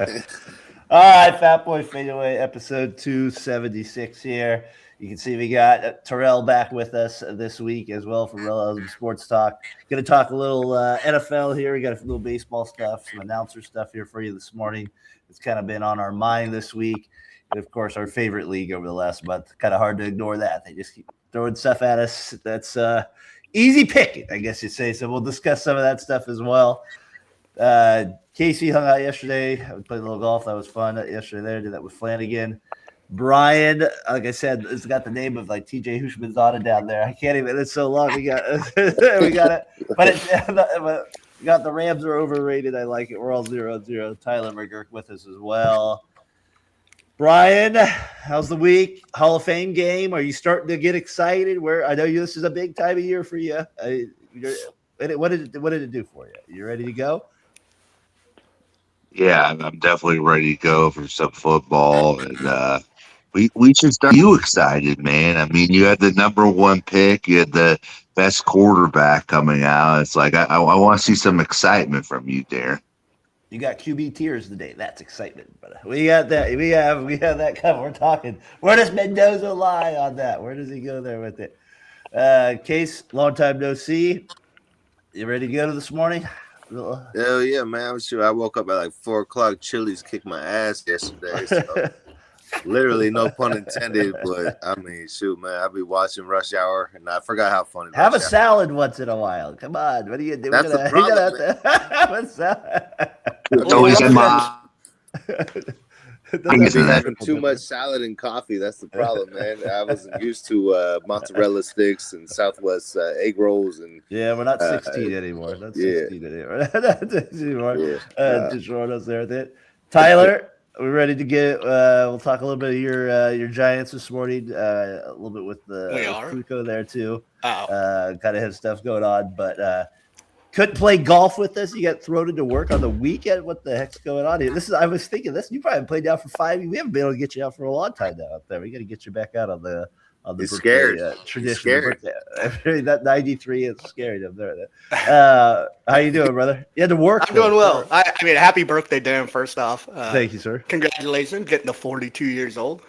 All right, Fatboy FadeAway, episode 276 here. You can see we got Terrell back with us this week as well for Relevant Sports Talk. Going to talk a little NFL here. We got a little baseball stuff, some announcer stuff here for you this morning. It's kind of been on our mind this week. And, of course, our favorite league over the last month. Kind of hard to ignore that. They just keep throwing stuff at us. That's easy picking, I guess you'd say. So we'll discuss some of that stuff as well. Casey hung out yesterday. I played a little golf. That was fun yesterday there. Did that with Flanagan. Brian, like I said, it's got the name of like TJ Hushman's daughter down there. I can't even. It's so long. We got it. But we got the Rams are overrated. I like it. We're all 0-0. Tyler McGurk with us as well. Brian, how's the week? Hall of Fame game. Are you starting to get excited? I know this is a big time of year for you. What did it do for you? You ready to go? Yeah, I'm definitely ready to go for some football, and we should start you excited, man. I mean, you had the number one pick, you had the best quarterback coming out. It's like I want to see some excitement from you there. You got QB tiers today. That's excitement, but we got that. We have that covered. We're talking. Where does Mendoza lie on that? Where does he go there with it? Case, long time no see. You ready to go this morning? Hell yeah, man. I'm sure I woke up at like 4 o'clock. Chili's kicked my ass yesterday. So literally, no pun intended. But I mean, shoot, man. I'll be watching Rush Hour, and I forgot how funny. Have a salad once in a while. Come on. What are you doing? That's the problem. Have a salad. It's always in my. I'm having too much salad and coffee. That's the problem, man. I wasn't used to mozzarella sticks and Southwest egg rolls, and yeah, we're not 16 anymore. Not 16 anymore. Just showing us there. Tyler, we're ready to get. We'll talk a little bit of your Giants this morning. A little bit with the Krukow there too. Kind of have stuff going on, but. Couldn't play golf with us. You got thrown into work on the weekend. What the heck's going on here? I was thinking this. You probably played out for 5 years. We haven't been able to get you out for a long time now out there. We got to get you back out on the birthday, traditional birthday. That 93 is scary. How you doing, brother? You had to work. I'm doing well. I mean, happy birthday, Dan. First off, thank you, sir. Congratulations, getting to 42 years old.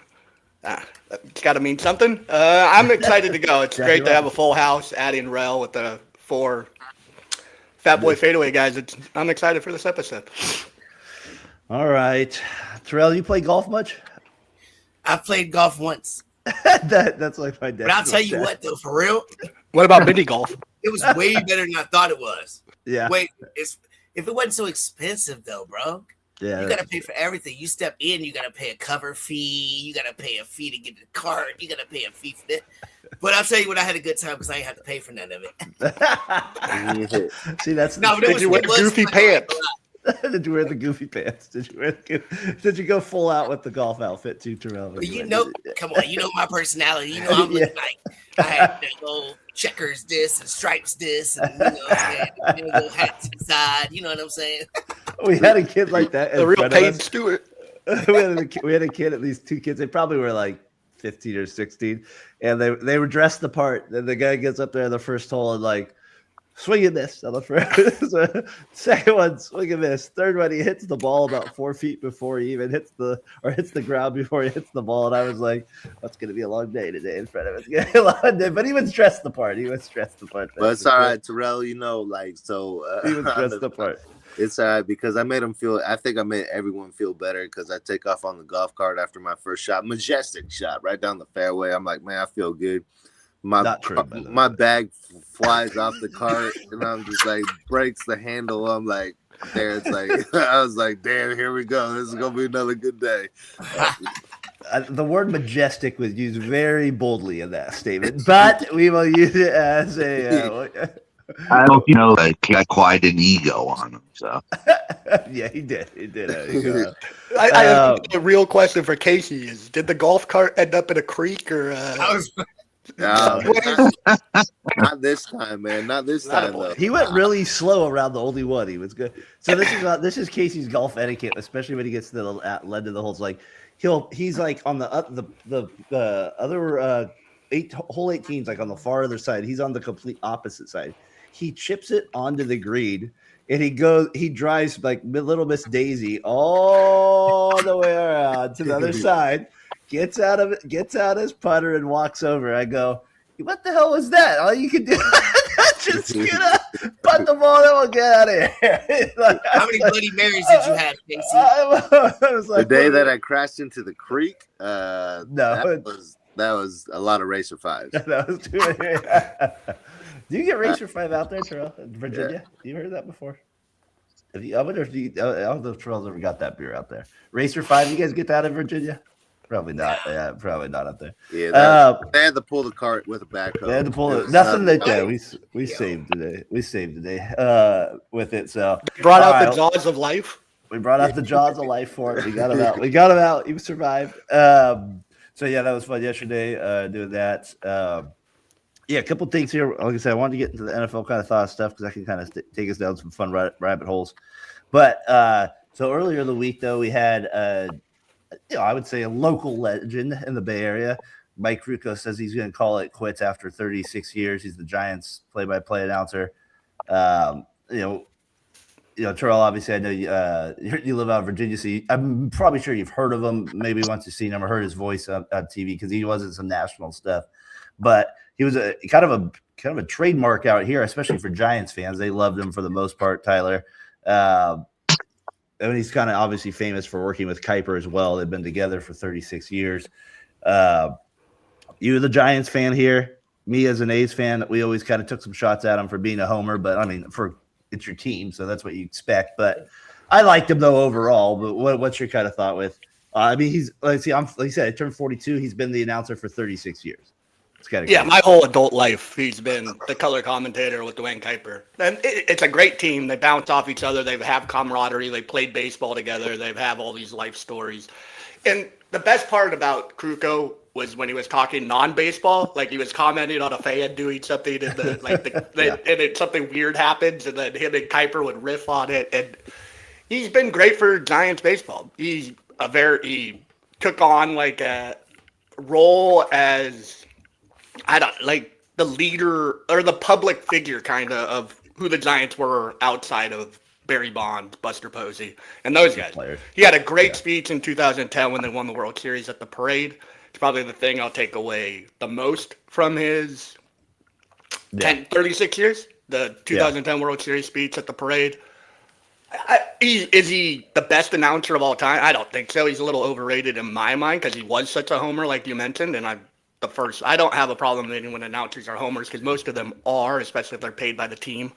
It's got to mean something. I'm excited to go. It's great to have a full house. Adding Rel with the 4. Fatboy FadeAway, guys. I'm excited for this episode. All right. Terrell, you play golf much? I've played golf once. That's like my dad. But I'll tell you what, though, for real. What about mini golf? It was way better than I thought it was. Yeah. Wait, if it wasn't so expensive, though, bro. Yeah. You got to pay for everything. You step in, you got to pay a cover fee. You got to pay a fee to get the cart. You got to pay a fee for that. But I'll tell you what, I had a good time because I ain't have to pay for none of it. See, that's did you wear goofy pants? Did you wear the goofy pants? Did you go full out with the golf outfit too, Terrell? Come on, you know my personality. You know I'm looking like I had the little checkers this and stripes this and you know what I'm saying, little hats inside. You know what I'm saying? We had a kid like that. The real Payne Stewart. we had a kid, at least 2 kids. They probably were like 15 or 16, and they were dressed the part. And the guy gets up there in the first hole and like swing and miss on the first. Second one, swing and miss. Third one, he hits the ball about 4 feet before he even hits the ground before he hits the ball. And I was like, "That's going to be a long day today in front of us." But he was dressed the part. But it's all right, Terrell. You know, like so. He was dressed the part. It's all right because I made him feel. I think I made everyone feel better because I take off on the golf cart after my first shot, majestic shot right down the fairway. I'm like, man, I feel good. My bag flies off the cart, and I'm just like breaks the handle. I'm like, there. It's like I was like, damn, here we go. This is gonna be another good day. The word majestic was used very boldly in that statement, but we will use it as a. I hope you know that he got quite an ego on him. So yeah, he did. I have a real question for Casey: is did the golf cart end up in a creek or? Not this time, man. Not this time. Though. He went really slow around the only one. He was good. So this is Casey's golf etiquette, especially when he gets to the lead to the holes. Like he's like on the other hole 18's like on the far other side. He's on the complete opposite side. He chips it onto the green and he drives like Little Miss Daisy all the way around to the other side, gets out his putter and walks over. I go, what the hell was that? All you can do just get up, putt the ball, then we'll get out of here. Like, how many Bloody Marys did you have, Casey? The day that I crashed into the creek, no, that was a lot of Racer 5s. That was too many. Do you get Racer 5 out there, Terrell, in Virginia? You heard that before? I wonder if I don't know if Terrell's ever got that beer out there. Racer 5, you guys get that in Virginia? Probably not. Yeah, probably not up there. Yeah, they had to pull the cart with a backhoe. They had to pull it. Nothing like that. We saved today. We saved today with it. So they brought out the jaws of life. We brought out the jaws of life for it. We got him out. We got him out. He survived. So yeah, that was fun yesterday. Doing that. Yeah, a couple things here. Like I said, I wanted to get into the NFL kind of thought stuff because I can kind of take us down some fun rabbit holes. But so earlier in the week, though, we had I would say a local legend in the Bay Area. Mike Krukow says he's going to call it quits after 36 years. He's the Giants play-by-play announcer. Terrell, obviously, I know you live out of Virginia, so I'm probably sure you've heard of him. Maybe once you've seen him or heard his voice on TV because he was in some national stuff. But he was a kind of a trademark out here, especially for Giants fans. They loved him for the most part, Tyler. And he's kind of obviously famous for working with Kuiper as well. They've been together for 36 years. You're the Giants fan here. Me as an A's fan, we always kind of took some shots at him for being a homer. But, I mean, it's your team, so that's what you expect. But I liked him, though, overall. But what's your kind of thought with I mean, he's like you said, I turned 42. He's been the announcer for 36 years. It's kind of my whole adult life, he's been the color commentator with Dwayne Kuiper. And it's a great team. They bounce off each other. They have camaraderie. They played baseball together. They have all these life stories. And the best part about Krukow was when he was talking non-baseball, like he was commenting on a fan doing something, and and something weird happens, and then him and Kuiper would riff on it. And he's been great for Giants baseball. He took on like a role as the leader or the public figure kind of who the Giants were outside of Barry Bonds, Buster Posey, and those guys. He had a great speech in 2010 when they won the World Series at the parade. It's probably the thing I'll take away the most from his 36 years, the 2010 World Series speech at the parade. Is he the best announcer of all time? I don't think so. He's a little overrated in my mind because he was such a homer, like you mentioned, and I don't have a problem with when announcers are homers because most of them are, especially if they're paid by the team.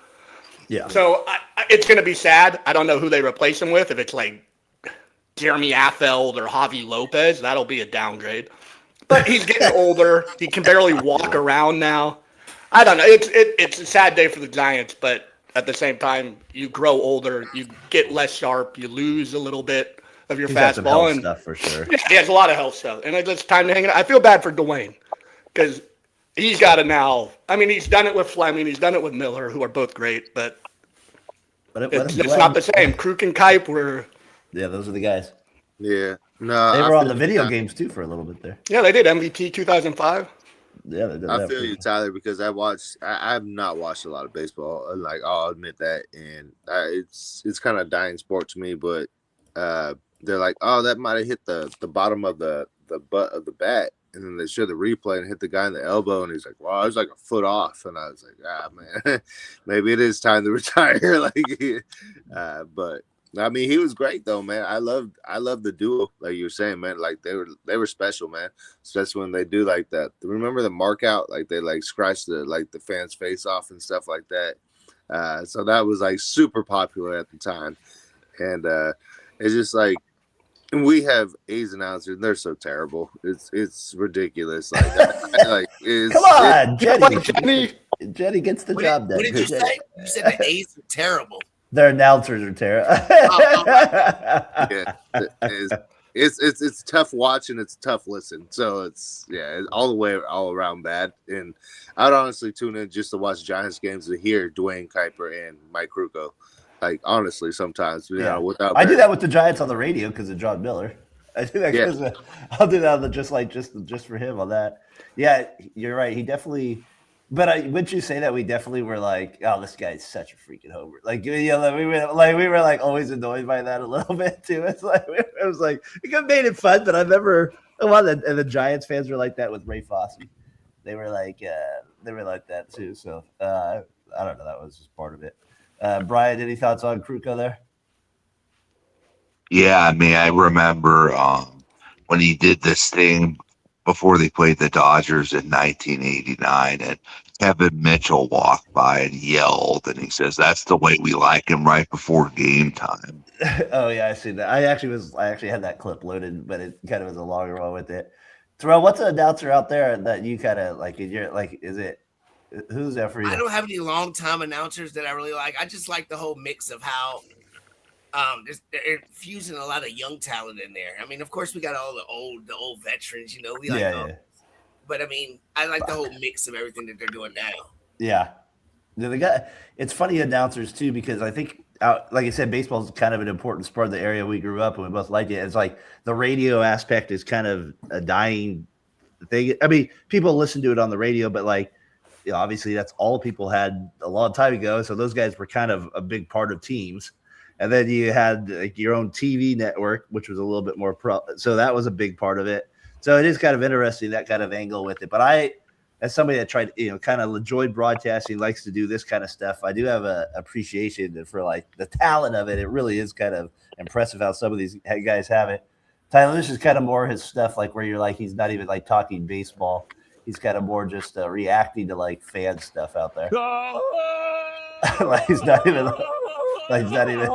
Yeah. So it's going to be sad. I don't know who they replace him with. If it's like Jeremy Affeldt or Javi Lopez, that'll be a downgrade. But he's getting older. He can barely walk around now. I don't know. It's a sad day for the Giants, but at the same time, you grow older, you get less sharp, you lose a little bit of your fastball and stuff for sure. Yeah, he has a lot of health stuff, and it's time to hang it up. I feel bad for Dwayne because he's got to now. I mean, he's done it with Fleming, he's done it with Miller, who are both great, but it's not the same. Kruk and Kuip were. Yeah, those are the guys. Yeah, no, they were on the video games too for a little bit there. Yeah, they did MVP 2005. Yeah, they did. I feel you, Tyler, because I have not watched a lot of baseball. Like I'll admit that, and it's kind of a dying sport to me. But they're like, oh, that might have hit the bottom of the butt of the bat, and then they show the replay and hit the guy in the elbow, and he's like, wow, I was like a foot off, and I was like, man, maybe it is time to retire. But I mean, he was great though, man. I love the duo, like you were saying, man. Like they were special, man. Especially when they do like that. Remember the mark out? Like they like scratch the fans' face off and stuff like that. So that was like super popular at the time, and it's just like we have A's announcers, and they're so terrible. It's ridiculous. Come on, Jenny gets the job done. What did you say? You said the A's are terrible. Their announcers are terrible. Yeah, it's tough watch and it's tough listen. So it's all the way all around bad. And I'd honestly tune in just to watch Giants games to hear Dwayne Kuiper and Mike Krukow. Like honestly, sometimes without. I do that with the Giants on the radio because of John Miller. I do that because I'll do that just for him on that. Yeah, you're right. He definitely But wouldn't you say that we definitely were like, oh, this guy's such a freaking homer. Like, we were like always annoyed by that a little bit too. It's like it was like it could have made it fun, but I've never. Well, and the Giants fans were like that with Ray Fosse. They were like that too. So I don't know. That was just part of it. Brian, any thoughts on Krukow there? Yeah, I mean, I remember when he did this thing before they played the Dodgers in 1989, and Kevin Mitchell walked by and yelled, and he says, "That's the way we like him right before game time." Oh yeah, I see that. I actually had that clip loaded, but it kind of was a longer one with it. Terrell, what's an announcer out there that you kind of like? Who's that for you? I don't have any long-time announcers that I really like. I just like the whole mix of how they're fusing a lot of young talent in there. I mean, of course, we got all the old veterans. We like them. But I mean, I like the whole mix of everything that they're doing now. Yeah, it's funny announcers too, because I think, like I said, baseball is kind of an important sport of the area we grew up and we both liked it. It's like the radio aspect is kind of a dying thing. I mean, people listen to it on the radio, but like, obviously that's all people had a long time ago. So those guys were kind of a big part of teams. And then you had like your own TV network, which was a little bit more so that was a big part of it. So it is kind of interesting, that kind of angle with it. But I, as somebody that tried, kind of enjoyed broadcasting, likes to do this kind of stuff, I do have a appreciation for like the talent of it. It really is kind of impressive how some of these guys have it. Tyler, this is kind of more his stuff, like where you're like, he's not even like talking baseball. He's kind of more just reacting to like fan stuff out there. Like he's not even. Like he's not even.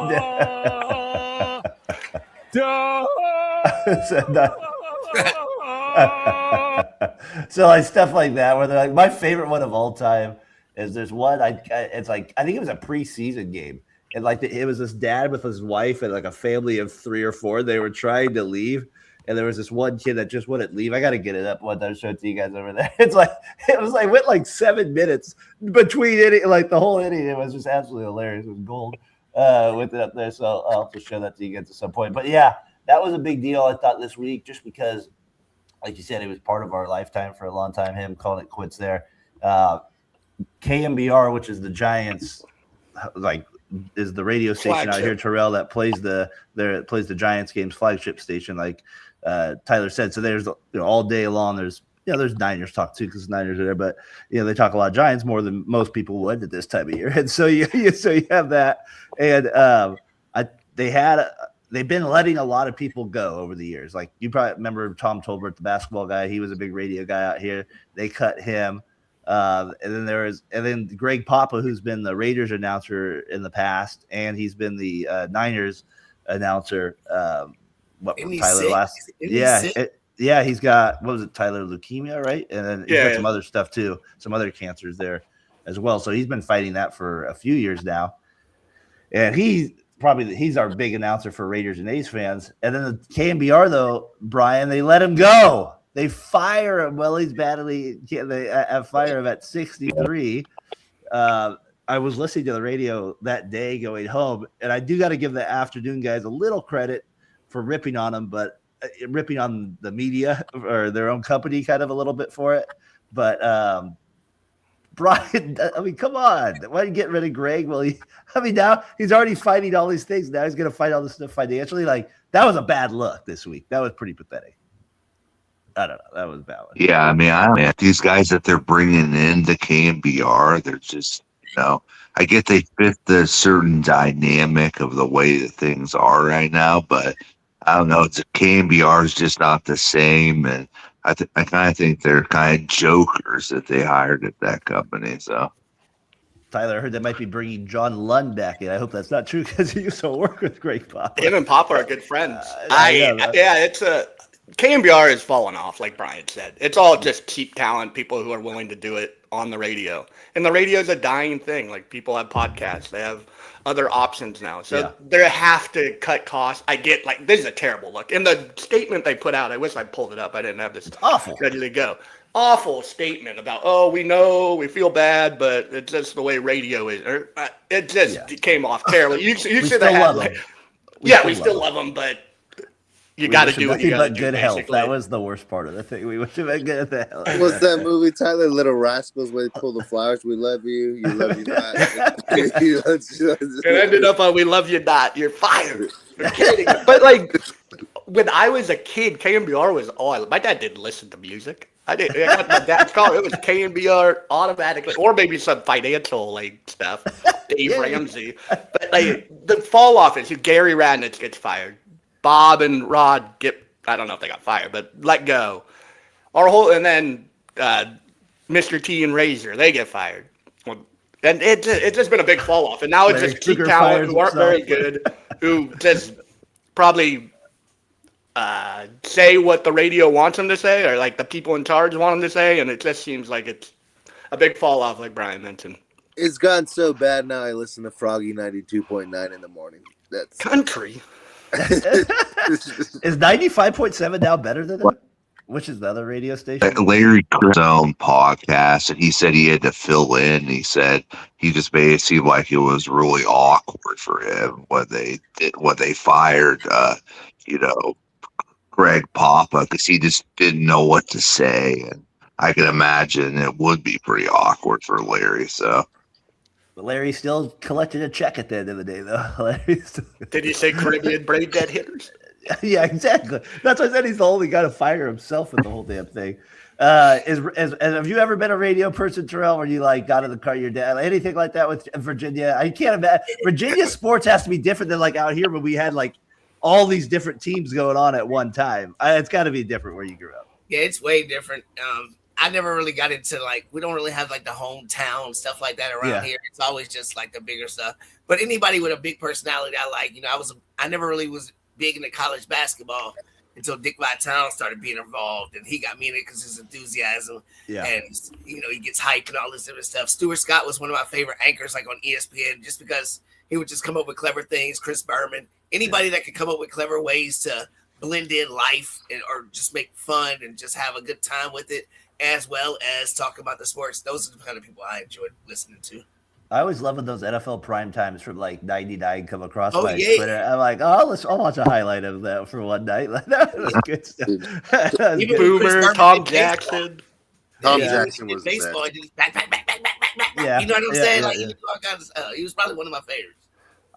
So like stuff like that, where they're like, my favorite one of all time is there's one. It's like I think it was a preseason game, and like it was this dad with his wife and like a family of 3 or 4. They were trying to leave. And there was this one kid that just wouldn't leave. I got to get it up. What I showed to you guys over there. It went like 7 minutes between inning, like the whole inning. It was just absolutely hilarious. It was gold with it up there. So I'll have to show that to you guys at some point. But yeah, that was a big deal, I thought, this week, just because, like you said, it was part of our lifetime for a long time. Him calling it quits there. KMBR, which is the Giants, is the radio station out here, Terrell, that plays the Giants games, flagship station, like Tyler said. So there's all day long there's Niners talk too, because Niners are there, but they talk a lot of Giants more than most people would at this time of year. And so you have that, and they've been letting a lot of people go over the years. Like you probably remember Tom Tolbert, the basketball guy. He was a big radio guy out here. They cut him. And then Greg Papa, who's been the Raiders announcer in the past, and he's been the Niners announcer. He's got, what was it, Tyler, leukemia, right? And then he's got some other stuff too, some other cancers there as well. So he's been fighting that for a few years now, and he's our big announcer for Raiders and A's fans. And then the KMBR though, Brian, they let him go. They fire him. Well, he's badly. They fire him at 63. I was listening to the radio that day going home, and I do got to give the afternoon guys a little credit for ripping on him, but ripping on the media or their own company kind of a little bit for it. But Brian, I mean, come on. Why don't you get rid of Greg? Well, now he's already fighting all these things. Now he's going to fight all this stuff financially. Like, that was a bad look this week. That was pretty pathetic. I don't know. That was valid. Yeah, I mean, these guys that they're bringing in the KMBR, they're just, I get they fit the certain dynamic of the way that things are right now, but I don't know. The KMBR is just not the same, and I kind of think they're kind of jokers that they hired at that company. So, Tyler, I heard they might be bringing John Lund back in. I hope that's not true, because he used to work with Greg Papa. Him and Papa are good friends. It's KMBR is falling off, like Brian said. It's all just cheap talent, people who are willing to do it on the radio. And the radio is a dying thing. Like, people have podcasts. They have other options now. So they have to cut costs. I get, like, this is a terrible look. In the statement they put out, I wish I pulled it up. I didn't have this ready to go. Awful statement about, we know, we feel bad, but it's just the way radio is. It just came off terribly. You should have had, we still love them, but You got to do what you got to do. Good health. Basically. That was the worst part of the thing. We wish have been good at the health. What's that movie, Tyler? Little Rascals, where they pull the flowers. We love you. You love you not. It ended up on "We love you not." You're fired. You're kidding. But like when I was a kid, KMBR was all. My dad didn't listen to music. I got my dad's car. It was KMBR automatically, or maybe some financial like stuff. Dave Ramsey. But like the fall off is Gary Radnitz gets fired. Bob and Rod I don't know if they got fired, but let go. And then Mr. T and Razor, they get fired. And it's just been a big fall off. And now it's just cheap talent who aren't very good, who just probably say what the radio wants them to say, or like the people in charge want them to say, and it just seems like it's a big fall off, like Brian mentioned. It's gotten so bad now I listen to Froggy 92.9 in the morning. That's country. Is 95.7 now better than that? Which is the other radio station? Larry Chris' own podcast, and he said he had to fill in. He said he just made it seem like it was really awkward for him when they fired, Greg Papa, because he just didn't know what to say, and I can imagine it would be pretty awkward for Larry. So. But Larry still collected a check at the end of the day, though. Did he say Caribbean brain dead hitters? Yeah, exactly. That's why I said he's the only guy to fire himself with the whole damn thing. Have you ever been a radio person, Terrell, where you like got in the car, your dad, anything like that with Virginia? I can't imagine. Virginia sports has to be different than like out here when we had like all these different teams going on at one time. It's got to be different where you grew up. Yeah, it's way different. I never really got into we don't really have like the hometown stuff like that around here. It's always just like the bigger stuff. But anybody with a big personality, I like. I never really was big into college basketball until Dick Vitale started being involved, and he got me in it because his enthusiasm. Yeah. And he gets hyped and all this different stuff. Stuart Scott was one of my favorite anchors, like on ESPN, just because he would just come up with clever things. Chris Berman, anybody that could come up with clever ways to blend in life or just make fun and just have a good time with it, as well as talk about the sports. Those are the kind of people I enjoyed listening to. I always love when those NFL prime times from like 99 come across my Twitter. I'm like, I'll watch a highlight of that for one night. Like, that was good stuff. Boomer, Tom Jackson. Tom Jackson was baseball. Back. Yeah. You know what I'm saying? He was probably one of my favorites.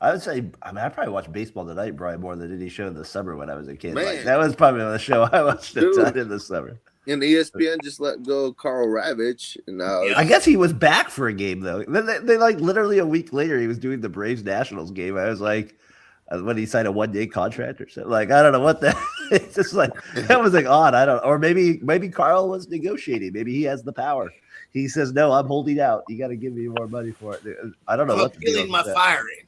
I would say, I probably watched Baseball Tonight probably more than any show in the summer when I was a kid. Like, that was probably the show I watched a ton in the summer. And ESPN just let go Carl Ravitch. And I guess he was back for a game, though. They like literally a week later, he was doing the Braves Nationals game. I was like, when he signed a 1-day contract or something. Like, I don't know what it's just like, that was like odd. I don't, or maybe Carl was negotiating. Maybe he has the power. He says, no, I'm holding out. You got to give me more money for it. I don't know what to do. My firing.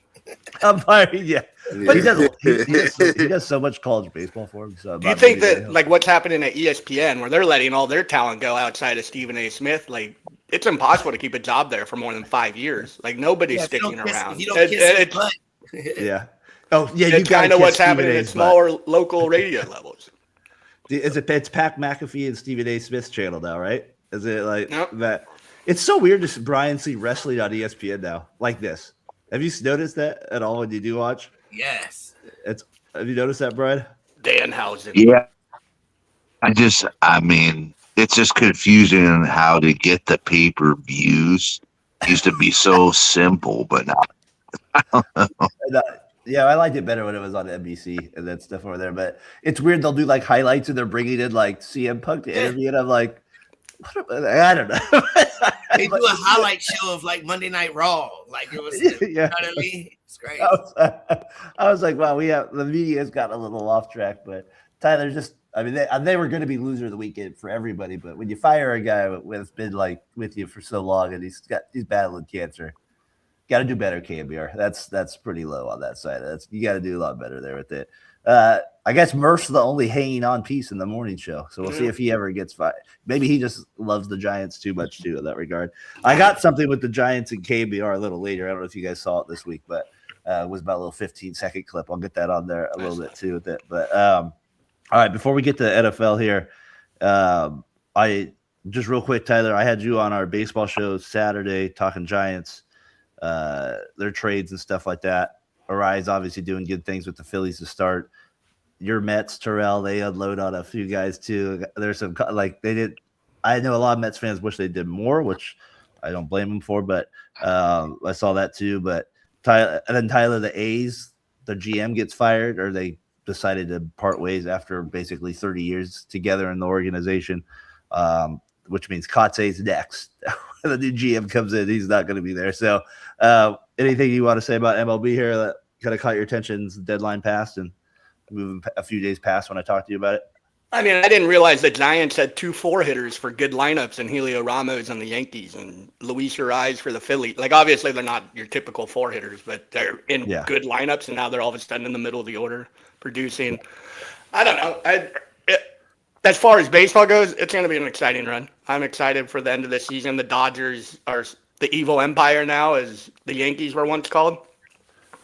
I'm firing, yeah. But he does so much college baseball for him. So do you think that like what's happening at ESPN, where they're letting all their talent go outside of Stephen A. Smith, like it's impossible to keep a job there for more than 5 years. Like nobody's sticking around. Yeah. Oh yeah, it's kind of what's happening at smaller local radio levels. It's Pat McAfee and Stephen A. Smith's channel now, right? Is it like that? It's so weird to Brian see wrestling on ESPN now, like this. Have you noticed that at all when you do watch? Yes. Have you noticed that, Brian? Danhausen. Yeah. It's just confusing on how to get the pay-per-views. It used to be so simple, but now I don't know. Yeah, I liked it better when it was on NBC and that stuff over there. But it's weird. They'll do like highlights and they're bringing in like CM Punk to interview, and I'm like, I don't know. They do a highlight show of like Monday Night Raw, like it was. You know what I mean? It's great. I was like, wow, the media has gotten a little off track, but Tyler they were going to be loser of the weekend for everybody. But when you fire a guy that's been like with you for so long and he's battling cancer, got to do better, KBR. That's pretty low on that side. You got to do a lot better there with it. I guess Murph's the only hanging on piece in the morning show, so we'll see if he ever gets fired. Maybe he just loves the Giants too much too in that regard. I got something with the Giants and KBR a little later. I don't know if you guys saw it this week, but it was about a little 15-second clip. I'll get that on there a little bit too with it. But all right, before we get to NFL here, I just real quick, Tyler, I had you on our baseball show Saturday talking Giants, their trades and stuff like that. Arise obviously doing good things with the Phillies to start. your Mets, Terrell, they unload on a few guys too. There's some like they did. I know a lot of Mets fans wish they did more, which I don't blame them for. But I saw that too. But Tyler, the A's, the GM gets fired, or they decided to part ways after basically 30 years together in the organization, which means Kotze's next. The new GM comes in, he's not going to be there. So anything you want to say about MLB here that kind of caught your attention? Deadline passed and moving a few days past when I talked to you about it. I mean, I didn't realize the Giants had 2 4-hitters for good lineups, and Helio Ramos on the Yankees and Luis Urias for the Phillies. Like, obviously, they're not your typical 4-hitters, but they're in good lineups, and now they're all of a sudden in the middle of the order producing. I don't know. As far as baseball goes, it's going to be an exciting run. I'm excited for the end of the season. The Dodgers are the evil empire now, as the Yankees were once called.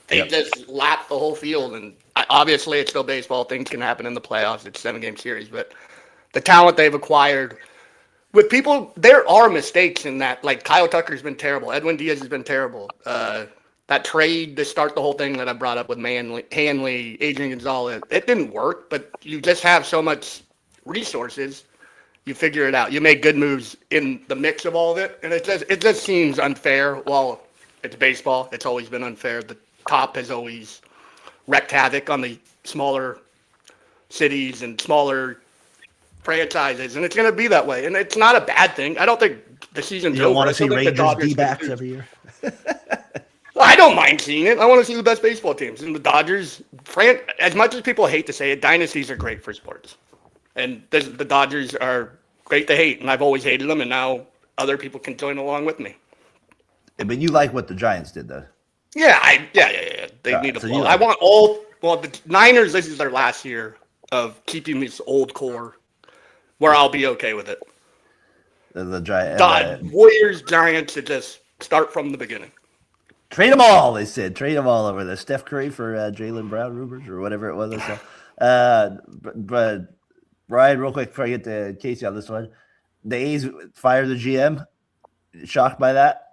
They just lap the whole field, and obviously it's still baseball. Things can happen in the playoffs. It's a 7-game series, but the talent they've acquired with people, there are mistakes in that. Like Kyle Tucker's been terrible. Edwin Diaz has been terrible. That trade to start the whole thing that I brought up with Hanley, Adrian Gonzalez, it didn't work, but you just have so much resources. You figure it out. You make good moves in the mix of all of it, and it just seems unfair. Well, it's baseball. It's always been unfair. The top has always wreaked havoc on the smaller cities and smaller franchises, and it's going to be that way. And it's not a bad thing. I don't think the season's over. You don't want to see Rangers D-backs every year? I don't mind seeing it. I want to see the best baseball teams. And the Dodgers, as much as people hate to say it, dynasties are great for sports. And the Dodgers are great to hate, and I've always hated them, and now other people can join along with me. But you like what the Giants did, though. Yeah. They need to blow. I want the Niners, this is their last year of keeping this old core where I'll be okay with it. The Warriors, Giants, to just start from the beginning. Trade them all, they said. Trade them all over there. Steph Curry for Jaylen Brown rumors or whatever it was. But Brian, real quick before I get to Casey on this one, the A's fired the GM. Shocked by that?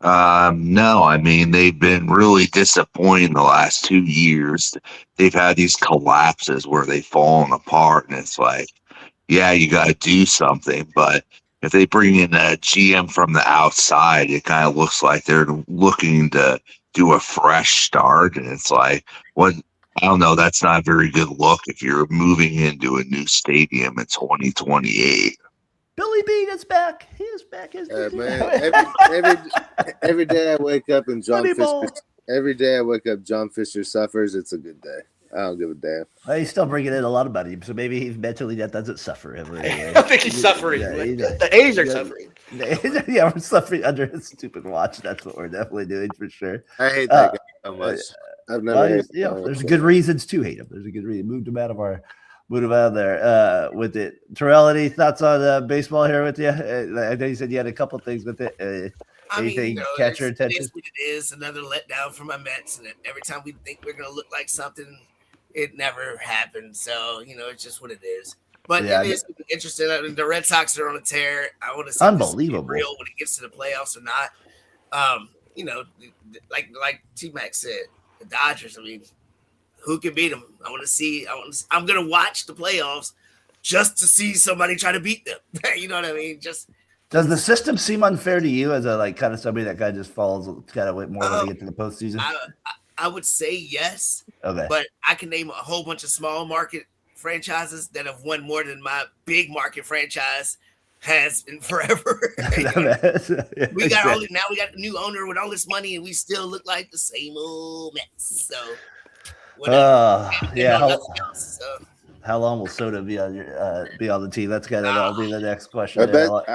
No, I mean, they've been really disappointing the last 2 years. They've had these collapses where they've fallen apart, and it's like, yeah, you got to do something. But if they bring in a GM from the outside, it kind of looks like they're looking to do a fresh start. And it's like, I don't know, that's not a very good look if you're moving into a new stadium in 2028. Billy Bean is back. He is back. Man, every day I wake up and John Fisher suffers. It's a good day. I don't give a damn. Well, he's still bringing in a lot of money, so maybe he's mentally that doesn't suffer him. I don't think he's suffering. The A's are suffering. Yeah, we're suffering under his stupid watch. That's what we're definitely doing for sure. I hate that guy so much. I've never hated him. There's good reasons to hate him. There's a good reason. Moved him out of there with it. Terrell, any thoughts on baseball here with you? I know you said you had a couple things with it. Anything catch your attention? It is another letdown for my Mets, and every time we think we're going to look like something, it never happens. So, it's just what it is. But it is interesting. I mean, the Red Sox are on a tear. I want to see unbelievable real when it gets to the playoffs or not. Like T-Mac said, the Dodgers, I mean, who can beat them? I'm going to watch the playoffs just to see somebody try to beat them. You know what I mean? Does the system seem unfair to you as a kind of somebody that kind of just falls kind of more when they get to the postseason? I would say yes. Okay. But I can name a whole bunch of small market franchises that have won more than my big market franchise has in forever. we got the new owner with all this money, and we still look like the same old Mets. So how long will Soto be on the team? That's gonna that'll be the next question.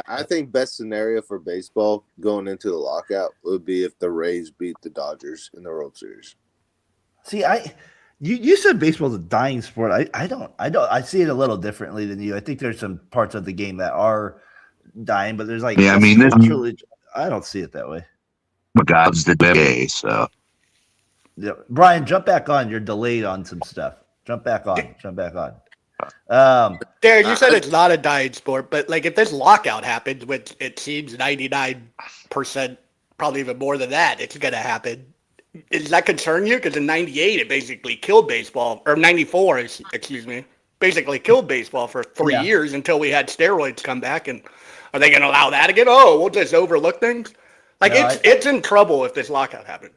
I think best scenario for baseball going into the lockout would be if the Rays beat the Dodgers in the World Series. See, you said baseball's a dying sport. I don't. I see it a little differently than you. I think there's some parts of the game that are dying, but there's I don't see it that way. God's the day, so. Yeah, Brian, jump back on. You're delayed on some stuff. Jump back on. Darren, you said it's not a dying sport, but if this lockout happens, which it seems 99%, probably even more than that, it's going to happen. Does that concern you? Because in '98, it basically killed baseball, or '94, excuse me, basically killed baseball for 3 years until we had steroids come back. And are they going to allow that again? Oh, we'll just overlook things. Like it's in trouble if this lockout happens.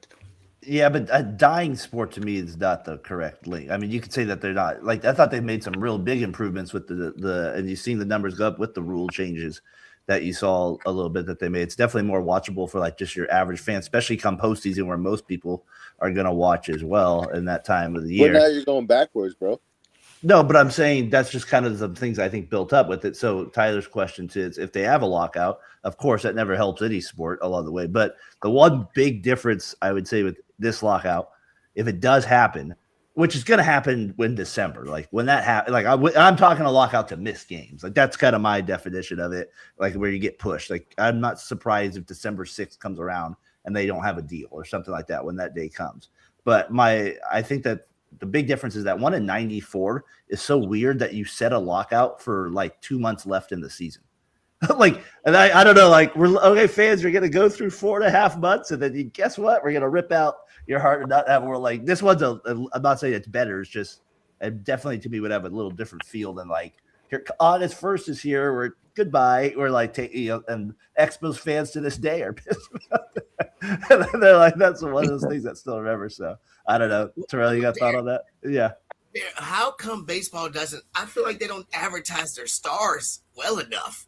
Yeah, but a dying sport to me is not the correct link. I mean, you could say that they're not. Like, I thought they made some real big improvements with the and you've seen the numbers go up with the rule changes that you saw a little bit that they made. It's definitely more watchable for like just your average fan, especially come postseason where most people are going to watch as well in that time of the year. But now you're going backwards, bro. No, but I'm saying that's just kind of some things I think built up with it. So Tyler's question is if they have a lockout, of course, that never helps any sport along the way. But the one big difference I would say with this lockout, if it does happen, which is going to happen in December, like when that happens, like I'm talking a lockout to miss games. Like that's kind of my definition of it, like where you get pushed. Like I'm not surprised if December 6th comes around and they don't have a deal or something like that when that day comes. But I think that the big difference is that one in 94 is so weird that you set a lockout for like 2 months left in the season. Like, and I don't know, like we're okay, fans, you're going to go through 4.5 months and then guess what? We're going to rip out your heart and not have more like this one's I'm not saying it's better. It's just definitely to me would have a little different feel than like here August 1st is here. We're goodbye. We're like, and Expos fans to this day are pissed about that. And they're like, that's one of those things that still remember. So I don't know. Terrell, you got a thought on that? Yeah. How come baseball doesn't? I feel like they don't advertise their stars well enough.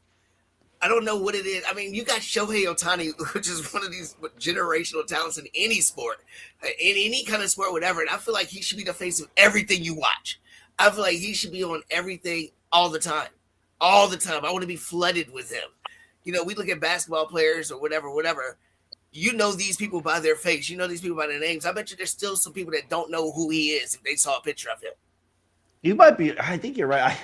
I don't know what it is. I mean, you got Shohei Ohtani, which is one of these generational talents in any sport, in any kind of sport, whatever. And I feel like he should be the face of everything you watch. I feel like he should be on everything all the time. All the time. I want to be flooded with him. You know, we look at basketball players or whatever. You know these people by their face. You know these people by their names. I bet you there's still some people that don't know who he is if they saw a picture of him. You might be. I think you're right.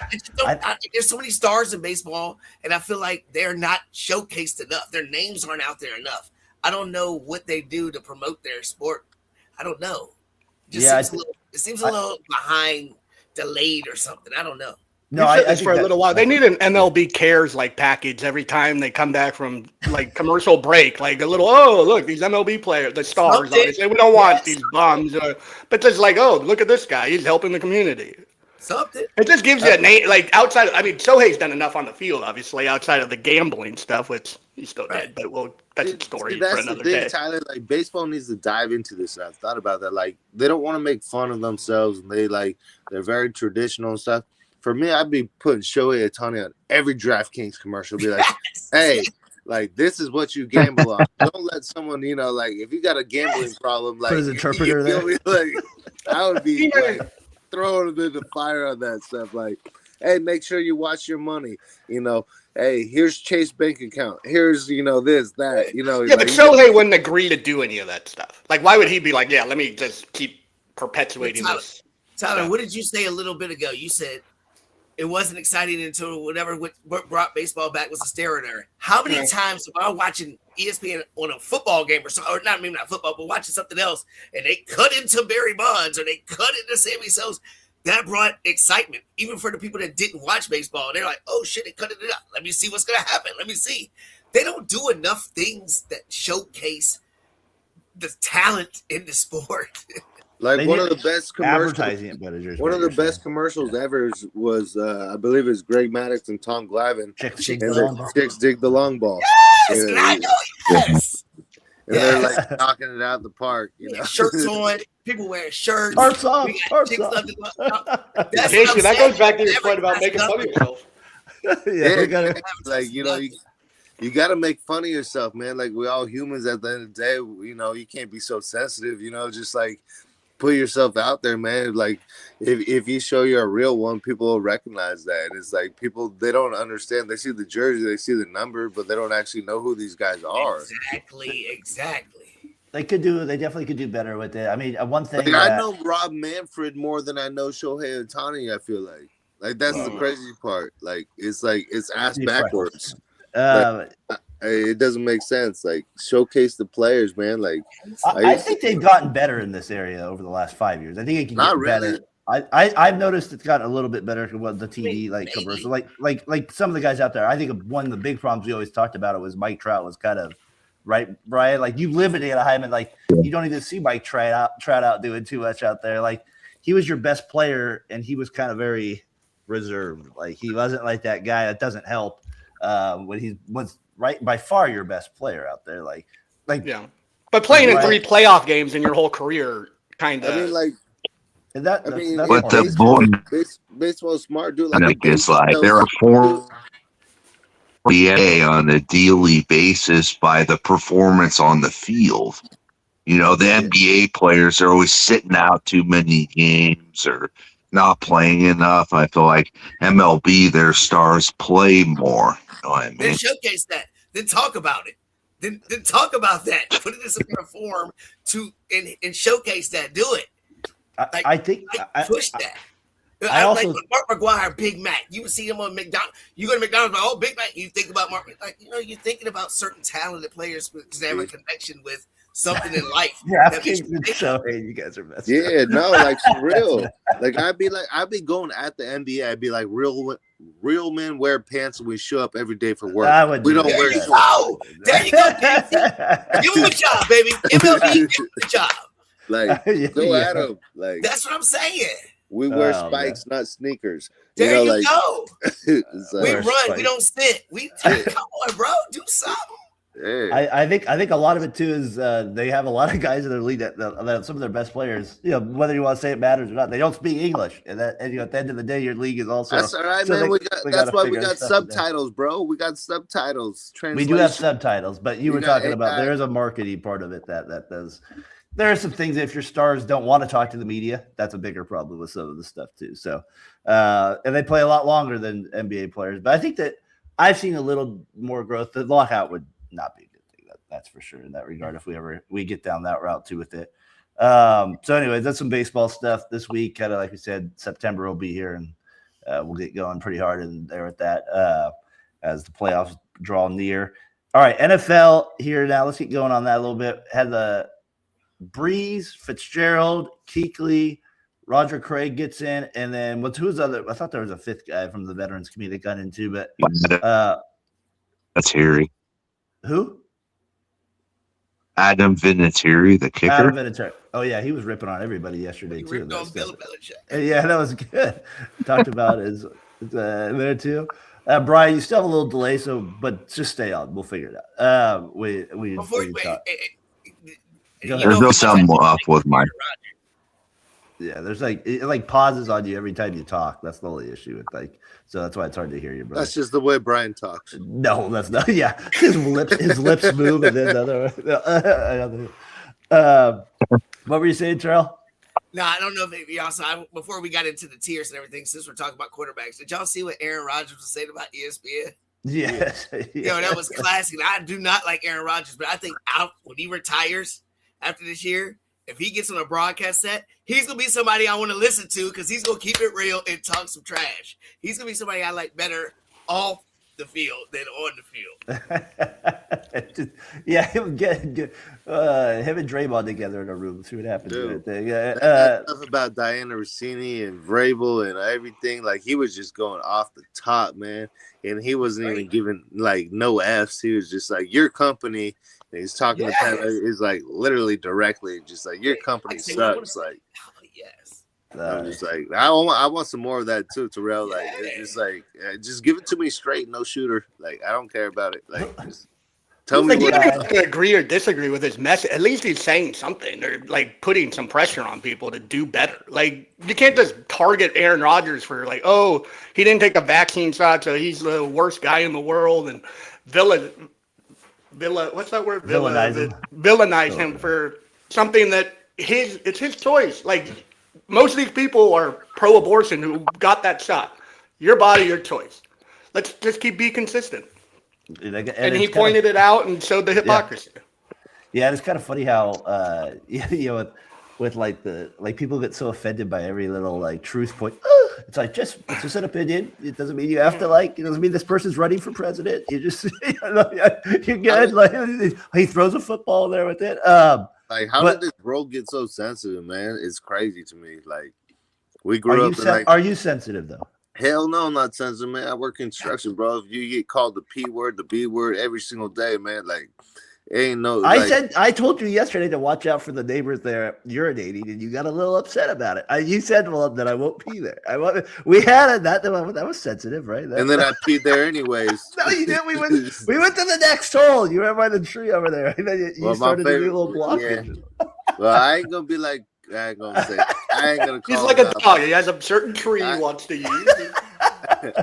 There's so many stars in baseball, and I feel like they're not showcased enough. Their names aren't out there enough. I don't know what they do to promote their sport. I don't know. It seems a little behind, delayed, or something. I don't know. No, I think for a little while. They need an MLB Cares like package every time they come back from like commercial break. Like a little, oh look, these MLB players, the stars. Obviously, we don't want these bums. But just like, oh, look at this guy. He's helping the community. Something. It just gives you a name, like outside. I mean, Shohei's done enough on the field, obviously, outside of the gambling stuff, which he's still dead. But that's a story for another day. Tyler, like baseball needs to dive into this. I've thought about that. Like they don't want to make fun of themselves, and they're very traditional and stuff. For me, I'd be putting Shohei Ohtani on every DraftKings commercial. Be like, hey, like this is what you gamble on. Don't let someone, like if you got a gambling problem, like put his interpreter there. Like I would be like throwing a bit of fire on that stuff. Like, hey, make sure you watch your money. Hey, here's Chase bank account. Here's this, that. Yeah, but Shohei wouldn't agree to do any of that stuff. Like, why would he be like, yeah, let me just keep perpetuating this? Tyler, what did you say a little bit ago? You said it wasn't exciting until what brought baseball back was the steroid era. How many times am I watching ESPN on a football game or not football, but watching something else, and they cut into Barry Bonds or they cut into Sammy Sosa? That brought excitement, even for the people that didn't watch baseball. They're like, oh shit, they cut it up. Let me see what's going to happen. Let me see. They don't do enough things that showcase the talent in the sport. Like one of the best commercials. One of the best commercials ever was, I believe, it's Greg Maddux and Tom Glavine. Chicks dig the long ball. Yes, and I know. Yes. And they're like knocking it out the park. Shirts on, people wearing shirts. Hearts off. That goes back to your point about making fun of yourself. You got to make fun of yourself, man. Like we're all humans at the end of the day. You can't be so sensitive. Just like. Put yourself out there, man. Like if you show you're a real one, people will recognize that. And it's like people, they don't understand. They see the jersey, they see the number, but they don't actually know who these guys are. Exactly. They definitely could do better with it. I mean, one thing I know Rob Manfred more than I know Shohei Ohtani. I feel like that's the crazy part. Like it's ass backwards. It doesn't make sense. Like showcase the players, man. Like I think they've gotten better in this area over the last 5 years. I think it can get better. I've noticed it's gotten a little bit better with the TV commercial. Like some of the guys out there. I think one of the big problems we always talked about it was Mike Trout was kind of right, Brian? Like, you live in Anaheim, and like you don't even see Mike Trout doing too much out there. Like, he was your best player, and he was kind of very reserved. Like, he wasn't like that guy that doesn't help when he was right by far your best player out there. Like yeah. But playing in 3 playoff games in your whole career, kind of. I mean, like. And that's but the baseball smart dude. Like it's like there are 4 NBA on a daily basis by the performance on the field. You know, the NBA players are always sitting out too many games or not playing enough. I feel like MLB, their stars play more. You know what I mean? Then showcase that. Then talk about it. Then talk about that. Put it in some kind of form and showcase that. Do it. I think push that. I also like Mark McGwire, Big Mac. You would see him on McDonald's. You go to McDonald's, like, oh, Big Mac. You think about Mark, like, you know, you're thinking about certain talented players because they have a connection with something in life. You guys are messing up. Yeah, no, like for real. Like I'd be going at the NBA. I'd be like, real men wear pants and we show up every day for work. We don't wear shorts. Oh, there you go, Casey. Give him a job, baby. MLB, give him a job. Like, go at them. Like, that's what I'm saying. We wear spikes, not sneakers. There you go. We run. Spikes. We don't sit. Come on, bro. Do something. Hey. I think a lot of it too is they have a lot of guys in their league that some of their best players, you know, whether you want to say it matters or not, they don't speak English, and you know, at the end of the day, your league is also. That's all right, man. That's why we got subtitles, bro. We got subtitles. We do have subtitles, but you were talking about there is a marketing part of it that does. There are some things if your stars don't want to talk to the media, that's a bigger problem with some of the stuff too. So, and they play a lot longer than NBA players, but I think that I've seen a little more growth. The lockout would not be a good thing. That's for sure in that regard. If we get down that route too with it. So anyways, that's some baseball stuff this week. Kind of like we said, September will be here and we'll get going pretty hard in there with that as the playoffs draw near. All right. NFL here now. Let's get going on that a little bit. Had the Breeze, Fitzgerald, Kuechly, Roger Craig gets in, and then who's other? I thought there was a 5th guy from the veterans committee that got in too, but that's Harry. Who? Adam Vinatieri, the kicker. Adam Vinatieri. Oh yeah, he was ripping on everybody yesterday too. Yeah, that was good. Talked about his there too. Brian, you still have a little delay, but just stay on. We'll figure it out. There's no something off with mine. Yeah, there's like pauses on you every time you talk. That's the only issue with so that's why it's hard to hear you, bro. That's just the way Brian talks. No, that's not. Yeah, his lips move, and then another. What were you saying, Terrell? No, I don't know if y'all before we got into the tiers and everything. Since we're talking about quarterbacks, did y'all see what Aaron Rodgers was saying about ESPN? Yes. Yo, that was classic. I do not like Aaron Rodgers, but I think when he retires after this year, if he gets on a broadcast set, he's going to be somebody I want to listen to because he's going to keep it real and talk some trash. He's going to be somebody I like better off the field than on the field. Yeah, him and Draymond together in a room. See what happens. Dude, that stuff about Diana Rossini and Vrabel and everything, like he was just going off the top, man. And he wasn't even giving no F's. He was just like, your company. And he's talking to Pat. He's like literally directly, just like your company sucks. Like, yes. I'm just like, I want some more of that too, Terrell. Like, it's just like, just give it to me straight, no shooter. Like, I don't care about it. Like, just tell me what. Even if you agree or disagree with his message, at least he's saying something or like putting some pressure on people to do better. Like, you can't just target Aaron Rodgers for like, oh, he didn't take a vaccine shot, so he's the worst guy in the world, and what's that word? Villainize him for something that it's his choice. Like, most of these people are pro-abortion who got that shot. Your body, your choice. Let's just be consistent. And he pointed it out and showed the hypocrisy. Yeah, it's kind of funny how with people get so offended by every little truth point. It's like it's just an opinion. It doesn't mean you have to it doesn't mean this person's running for president. You just you're good. He throws a football there with it. How did this world get so sensitive, man? It's crazy to me. Like, we grew up. Are you sensitive though? Hell no, I'm not sensitive, man. I work construction, bro. If you get called the P word, the B word every single day, man, like Ain't no. I told you yesterday to watch out for the neighbors there urinating, and you got a little upset about it. You said, "Well, that I won't pee there." We had it that was sensitive, right? And then I peed there anyways. No, you didn't. We went to the next hole. You were by the tree over there. And then you started to do a little blockage. Yeah. Well, I ain't gonna be like. I ain't gonna say. I ain't gonna. He's like a dog. He has a certain tree he wants to use.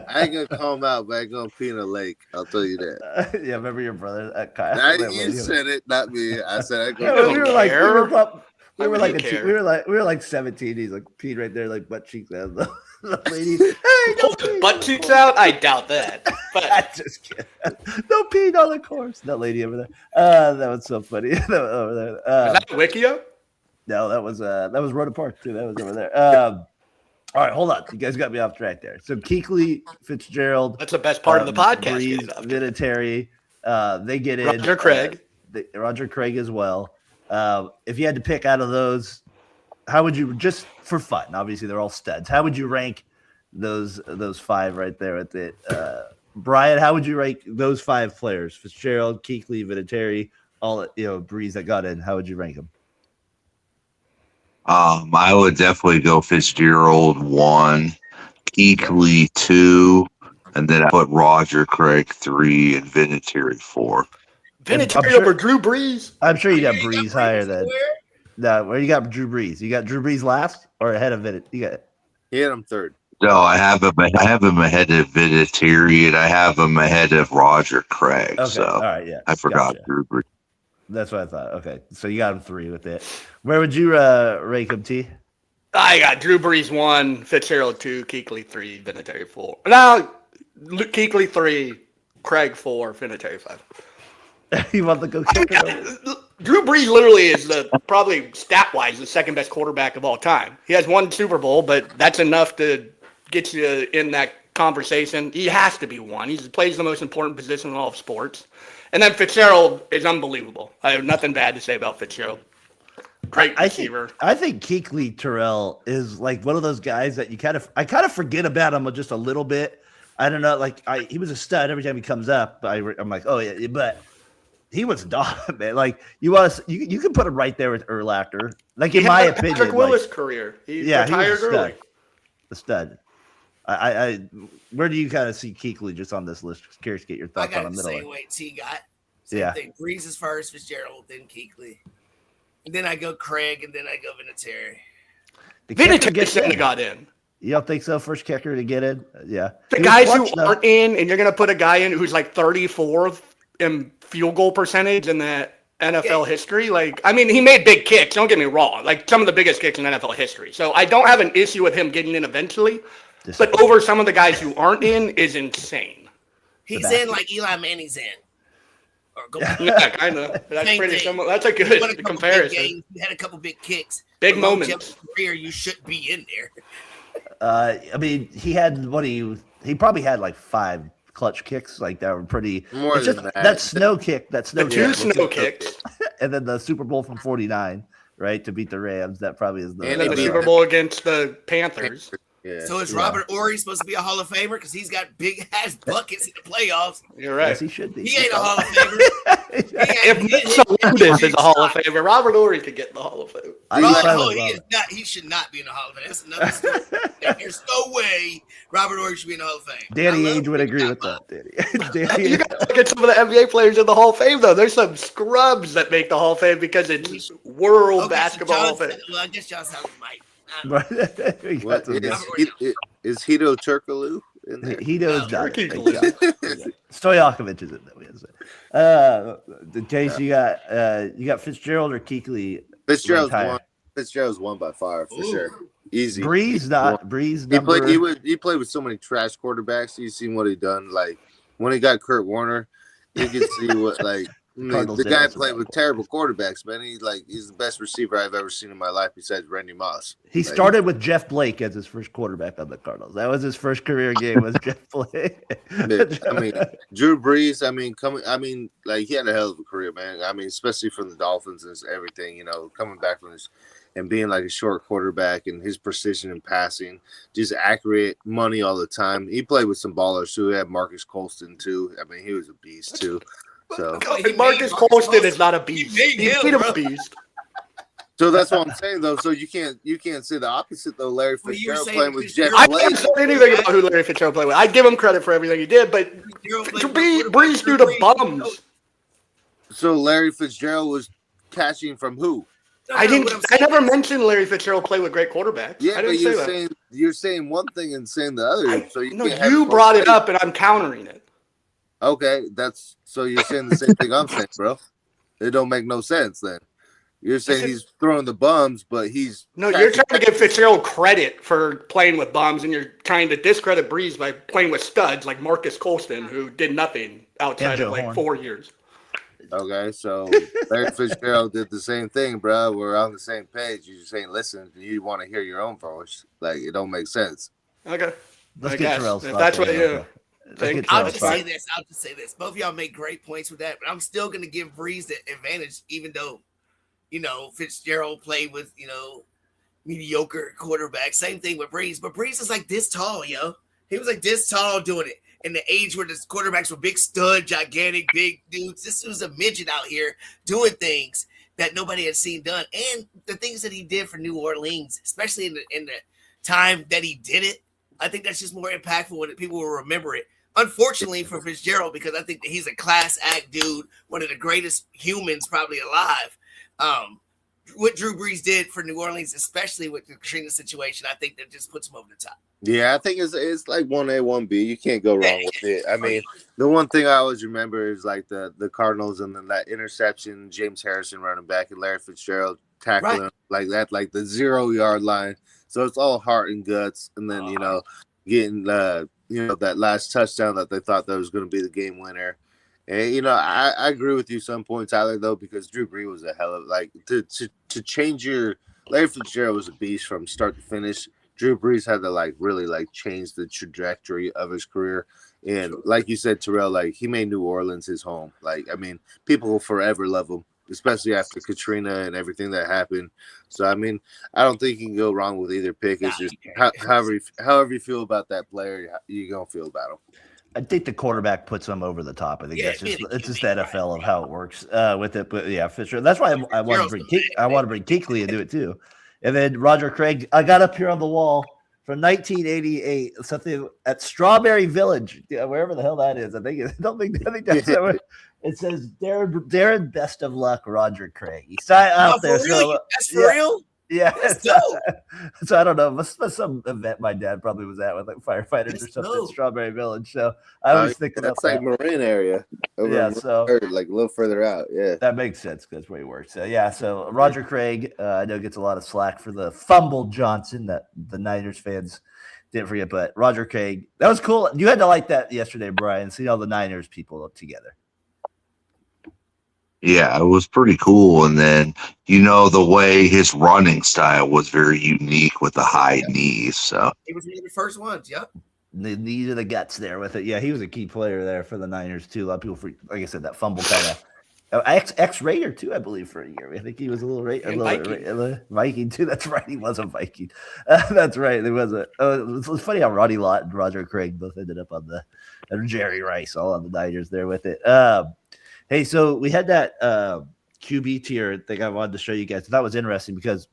I ain't gonna call him out, but I ain't gonna pee in a lake. I'll tell you that. Yeah, remember your brother at Kyle? You said it, not me. I said I go. We were like 17. He's like peed right there, like butt cheeks out. The lady, hey, butt cheeks out? I doubt that. But I'm just kidding. No peeing on the course. That lady over there. That was so funny. Over there. Was that Wikio? No, that was Rhoda Park too. That was over there. All right, hold on. You guys got me off track there. So Kuechly, Fitzgerald. That's the best part of the podcast. Breeze, Vinatieri, they get in. Roger Craig. Roger Craig as well. If you had to pick out of those, how would you, just for fun, obviously they're all studs, how would you rank those five right there at the Brian, how would you rank those five players? Fitzgerald, Kuechly, Vinatieri, all Breeze that got in, how would you rank them? I would definitely go Fitzgerald 1, Kuechly 2, and then I put Roger Craig 3 and Vinatieri 4. Vinatieri over Drew Brees? I'm sure you got Brees higher than. No, where you got Drew Brees? You got Drew Brees last or ahead of it? You got. He had him third. No, I have him ahead of Vinatieri, and I have him ahead of Roger Craig. Okay, so all right, yeah. I forgot Drew Brees. That's what I thought. Okay, so you got him 3 with it. Where would you rank him, T? I got Drew Brees 1, Fitzgerald 2, Kuechly 3, Vinatieri 4. No, Kuechly 3, Craig 4, Vinatieri 5. You want to go Drew Brees literally is probably stat-wise the second best quarterback of all time. He has 1 Super Bowl, but that's enough to get you in that conversation. He has to be 1. He plays the most important position in all of sports. And then Fitzgerald is unbelievable. I have nothing bad to say about Fitzgerald. Great receiver. I think Kuechly Terrell is like one of those guys that I kind of forget about him just a little bit. I don't know, he was a stud every time he comes up. I'm like, oh yeah, but he was dominant, man. Like you can put him right there with Urlacher. Like in my opinion, Patrick Willis career. He retired early. The stud. I where do you kind of see Kuechly just on this list? Just curious to get your thoughts on him. The same way T got. Same thing. Breeze is first, Fitzgerald, then Kuechly. And then I go Craig, and then I go Vinatieri. Vinatieri got in. You don't think so? First kicker to get in? Yeah. The guys who aren't in, and you're going to put a guy in who's like 34th in field goal percentage in the NFL history. He made big kicks. Don't get me wrong. Like some of the biggest kicks in NFL history. So I don't have an issue with him getting in eventually. But over some of the guys who aren't in is insane. He's in like Eli Manning's in. Yeah, kind of. That's pretty similar. That's a good comparison. He had a couple big kicks. Big moments. Career, you should be in there. He had he probably had like 5 clutch kicks that were pretty. More than that. That snow kick. Two snow kicks. And then the Super Bowl from 49, right, to beat the Rams. That probably is and then the Super Bowl against the Panthers. Yeah. So is Robert Ory supposed to be a Hall of Famer because he's got big ass buckets in the playoffs? You're right. Yes, he should be. He ain't a Hall of Famer. If Mitchell is a Hall of Famer, Robert Ory could get in the Hall of Fame. He should not be in the Hall of Fame. That's another story. There's no way Robert Ory should be in the Hall of Fame. Danny Ainge would agree with that. Danny. You got to look at some of the NBA players in the Hall of Fame, though. There's some scrubs that make the Hall of Fame because it's world basketball Hall of Fame. Well, I guess John Stockton might. Is Hito Turkoglu in there? Hito is not. Stojakovic is in there. The case you got Fitzgerald or Kuechly. Fitzgerald's won by far for sure. Easy. Breeze. He played with so many trash quarterbacks. You seen what he done. Like when he got Kurt Warner, you can see what the guy played with terrible quarterbacks, man. He's the best receiver I've ever seen in my life besides Randy Moss. He started with Jeff Blake as his first quarterback on the Cardinals. That was his first career game was Jeff Blake. Drew Brees, he had a hell of a career, man. Especially from the Dolphins and everything, coming back from this and being like a short quarterback and his precision in passing, just accurate money all the time. He played with some ballers too. He had Marcus Colston too. He was a beast too. So Marcus Colston is not a beast. He's a beast. So that's what I'm saying, though. So you can't say the opposite, though. Larry Fitzgerald playing with Jeff I Blake. can't say anything about who Larry Fitzgerald played with. I give him credit for everything he did, but Breeze threw the bums. So Larry Fitzgerald was catching from who? I never mentioned Larry Fitzgerald played with great quarterbacks. Yeah, but you're saying one thing and saying the other. You brought it up, and I'm countering it. Okay, so you're saying the same thing I'm saying, bro. It don't make no sense then. You're saying he's throwing the bums, but he's you're trying to give Fitzgerald credit for playing with bums, and you're trying to discredit Breeze by playing with studs like Marcus Colston, who did nothing outside of 4 years. Okay, so Larry Fitzgerald did the same thing, bro. We're on the same page. You just ain't listening. You want to hear your own voice. Like, it don't make sense. Okay. Let's get Terrell's thoughts. That's what you think. I'll just say this. Both of y'all make great points with that, but I'm still going to give Breeze the advantage, even though, Fitzgerald played with, mediocre quarterback. Same thing with Breeze. But Breeze is like this tall, yo. He was like this tall doing it. In the age where the quarterbacks were big stud, gigantic, big dudes. This was a midget out here doing things that nobody had seen done. And the things that he did for New Orleans, especially in the time that he did it, I think that's just more impactful when people will remember it. Unfortunately for Fitzgerald, because I think that he's a class act dude, one of the greatest humans probably alive. What Drew Brees did for New Orleans, especially with the Katrina situation, I think that just puts him over the top. Yeah, I think it's like 1A, 1B. You can't go wrong with it. I mean, the one thing I always remember is like the Cardinals and then that interception, James Harrison running back and Larry Fitzgerald tackling him like that, like the 0-yard line. So it's all heart and guts. And then, getting, that last touchdown that they thought that was going to be the game winner. And, I agree with you some point, Tyler, though, because Drew Brees was a hell of, like, to change your – Larry Fitzgerald was a beast from start to finish. Drew Brees had to, really change the trajectory of his career. And like you said, Terrell, he made New Orleans his home. People will forever love him, especially after Katrina and everything that happened. So, I mean, I don't think you can go wrong with either pick. It's just however you feel about that player, you're going to feel about him. I think the quarterback puts him over the top. I think it's just the NFL of how it works with it. But yeah, Fisher. That's why I want to bring Kuechly into it too. And then Roger Craig. I got up here on the wall from 1988, something at Strawberry Village, wherever the hell that is. I think that's that. It says Darren, best of luck, Roger Craig. He's out there. Really? That's for real. Yeah, that's dope. So I don't know. Must some event my dad probably was at with firefighters or something at Strawberry Village. So I was thinking that's like Marin area. So a little further out. Yeah, that makes sense because where he works. So yeah, so Roger Craig, I know gets a lot of slack for the fumble Johnson that the Niners fans didn't forget, but Roger Craig, that was cool. You had to like that yesterday, Brian. See all the Niners people up together. Yeah, it was pretty cool. And then, the way his running style was very unique with the high knees. So he was one of the first ones. Yep. The knee to the guts there with it. Yeah, he was a key player there for the Niners too. A lot of people, like I said, that fumble kind of ex-Raider too, I believe, for a year. I think he was a little Viking too. That's right. He was a Viking. That's right. There was it's funny how Roddy Lott and Roger Craig both ended up on and Jerry Rice all on the Niners there with it. Hey, so we had that QB tier thing I wanted to show you guys. That was interesting because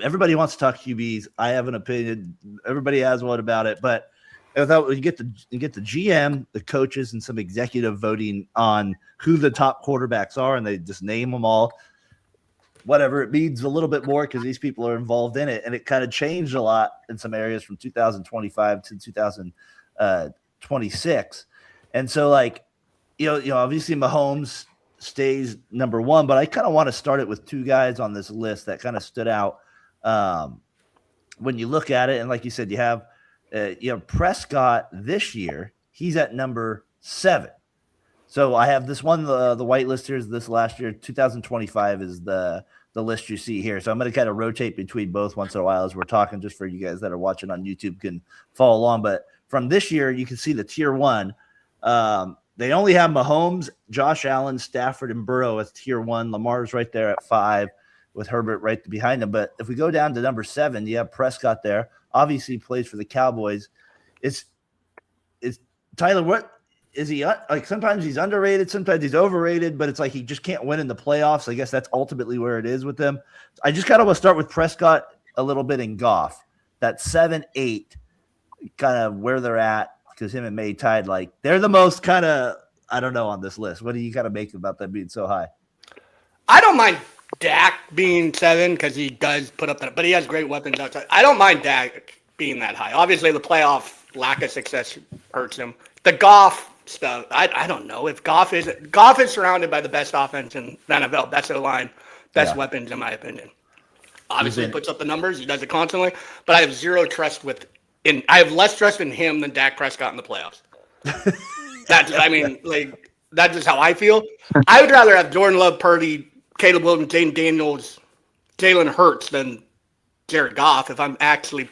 everybody wants to talk QBs. I have an opinion. Everybody has one about it, but I thought you get the GM, the coaches, and some executive voting on who the top quarterbacks are, and they just name them all. Whatever it means a little bit more because these people are involved in it, and it kind of changed a lot in some areas from 2025 to 2026, and so obviously Mahomes stays number one, but I kind of want to start it with two guys on this list that kind of stood out when you look at it. And like you said, you have Prescott this year. He's at number 7. So I have this one, the white list here is this last year. 2025 is the list you see here. So I'm going to kind of rotate between both once in a while as we're talking, just for you guys that are watching on YouTube can follow along. But from this year, you can see the tier 1. They only have Mahomes, Josh Allen, Stafford, and Burrow as tier 1. Lamar's right there at 5 with Herbert right behind him. But if we go down to number 7, you have Prescott there. Obviously, he plays for the Cowboys. It's Tyler. What is he like sometimes he's underrated, sometimes he's overrated, but it's like he just can't win in the playoffs. I guess that's ultimately where it is with them. I just kind of want to start with Prescott a little bit in Goff. That 7-8, kind of where they're at, because him and May tied, like they're the most kind of, I don't know, on this list. What do you kind of make about that being so high? I don't mind Dak being 7 because he does put up that, but he has great weapons outside. I don't mind Dak being that high. Obviously, the playoff lack of success hurts him. The Goff stuff, I don't know if Goff is surrounded by the best offense in the NFL, best O-line, best weapons in my opinion. Obviously, he puts up the numbers, he does it constantly, but I have zero trust I have less trust in him than Dak Prescott in the playoffs. That's just how I feel. I would rather have Jordan Love, Purdy, Caleb Wilson, Jane Daniels, Jalen Hurts than Jared Goff. If I'm actually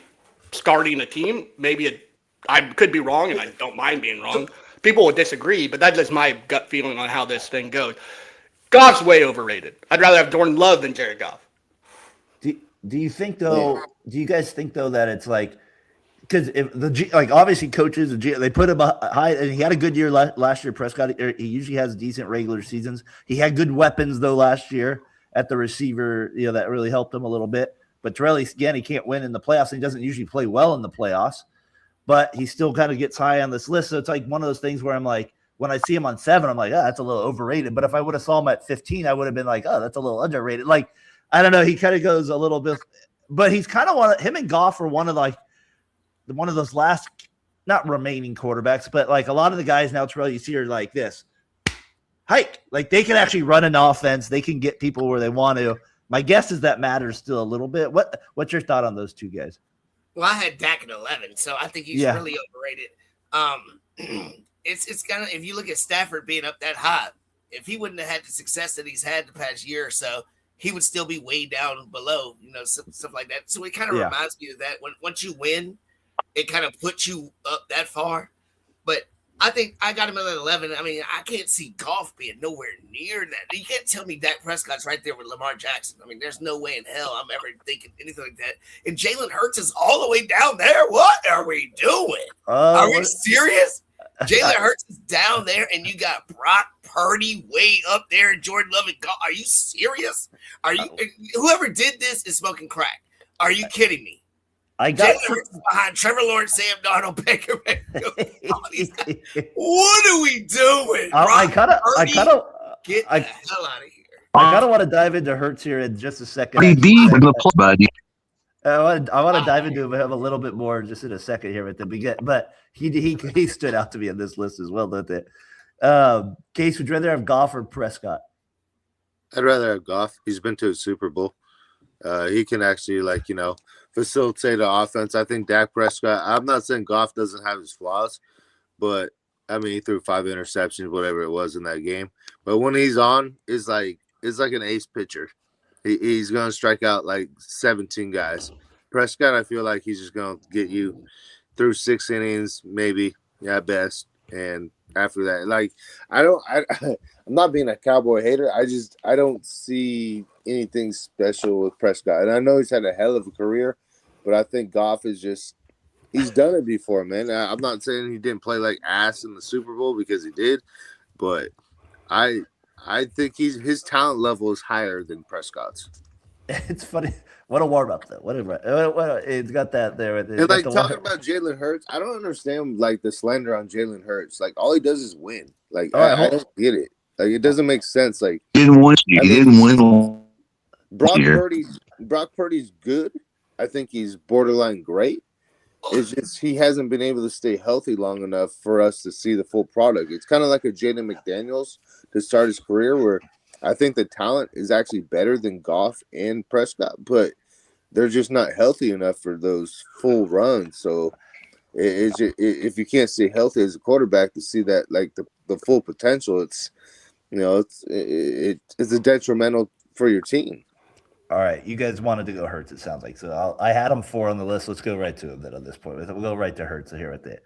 starting a team, I could be wrong, and I don't mind being wrong. People will disagree, but that's just my gut feeling on how this thing goes. Goff's way overrated. I'd rather have Jordan Love than Jared Goff. Do you think though? Do you guys think though that it's like, because if obviously coaches they put him high, and he had a good year last year. Prescott, he usually has decent regular seasons. He had good weapons though last year at the receiver, that really helped him a little bit. But Terrell, again, he can't win in the playoffs. And he doesn't usually play well in the playoffs, but he still kind of gets high on this list. So it's like one of those things where I'm like, when I see him on 7, I'm like, that's a little overrated. But if I would have saw him at 15, I would have been like, that's a little underrated. Like, I don't know. He kind of goes a little bit, but he's kind of him and Goff are one of those last, not remaining quarterbacks, but like a lot of the guys now, Terrell, you see are like this. Hike. Like they can actually run an offense. They can get people where they want to. My guess is that matters still a little bit. What's your thought on those two guys? Well, I had Dak at 11, so I think he's really overrated. It's kind of, if you look at Stafford being up that high, if he wouldn't have had the success that he's had the past year or so, he would still be way down below, stuff like that. So it kind of reminds me of that. Once you win, it kind of puts you up that far. But I think I got him at 11. I mean, I can't see Goff being nowhere near that. You can't tell me Dak Prescott's right there with Lamar Jackson. I mean, there's no way in hell I'm ever thinking anything like that. And Jalen Hurts is all the way down there. What are we doing? Are we serious? Jalen Hurts is down there, and you got Brock Purdy way up there, and Jordan Love and Goff. Are you serious? Whoever did this is smoking crack. Are you kidding me? Jalen Hurts is behind Trevor Lawrence, Sam Darnold, Baker Mayfield. What are we doing? I kind of get the hell out of here. I kind of want to dive into Hurts here in just a second. Buddy. I want to dive into him a little bit more just in a second here with the but he stood out to me on this list as well, don't they? Case, would you rather have Goff or Prescott? I'd rather have Goff. He's been to a Super Bowl. He can actually facilitate the offense. I think Dak Prescott, I'm not saying Goff doesn't have his flaws, but I mean, he threw 5 interceptions, whatever it was in that game. But when he's on, it's like an ace pitcher. He's going to strike out like 17 guys. Prescott, I feel like he's just going to get you through 6 innings, maybe at best. And after that, I'm not being a Cowboy hater. I don't see anything special with Prescott. And I know he's had a hell of a career, but I think Goff is he's done it before, man. I'm not saying he didn't play like ass in the Super Bowl, because he did, but I think his talent level is higher than Prescott's. It's funny. What a warm up, though. What it's got that there. And talking about Jalen Hurts, I don't understand the slander on Jalen Hurts. All he does is win. I don't get it. It doesn't make sense. He didn't win. Brock Purdy's good. I think he's borderline great. It's just he hasn't been able to stay healthy long enough for us to see the full product. It's kind of like a Jaden McDaniels to start his career, where I think the talent is actually better than Goff and Prescott, but they're just not healthy enough for those full runs. So if you can't stay healthy as a quarterback to see that the full potential, it's a detrimental for your team. All right, you guys wanted to go Hurts, it sounds like. So I had him 4 on the list. Let's go right to him then at this point. We'll go right to Hurts here at the.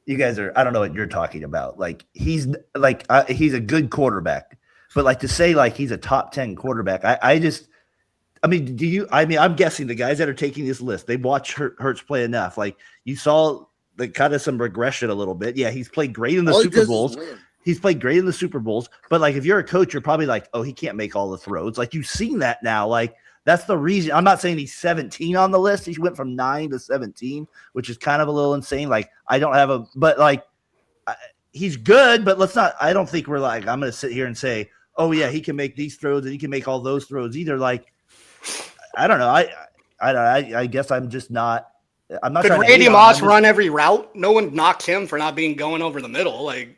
You guys are, I don't know what you're talking about. He's a good quarterback, but to say he's a top 10 quarterback, I'm guessing the guys that are taking this list, they watch Hurts play enough. You saw kind of some regression a little bit. Yeah, he's played great in the Super Bowls. He's played great in the Super Bowls, but like if you're a coach, you're probably like, oh, he can't make all the throws. Like you've seen that now. Like that's the reason. I'm not saying he's 17 on the list. He went from 9 to 17, which is kind of a little insane. Like I don't have but like he's good, but let's not. I don't think we're like I'm going to sit here and say, oh yeah, he can make these throws and he can make all those throws either. Like I don't know. I guess I'm just not. I'm not. Could Randy Moss run every route? No one knocks him for not being going over the middle. Like.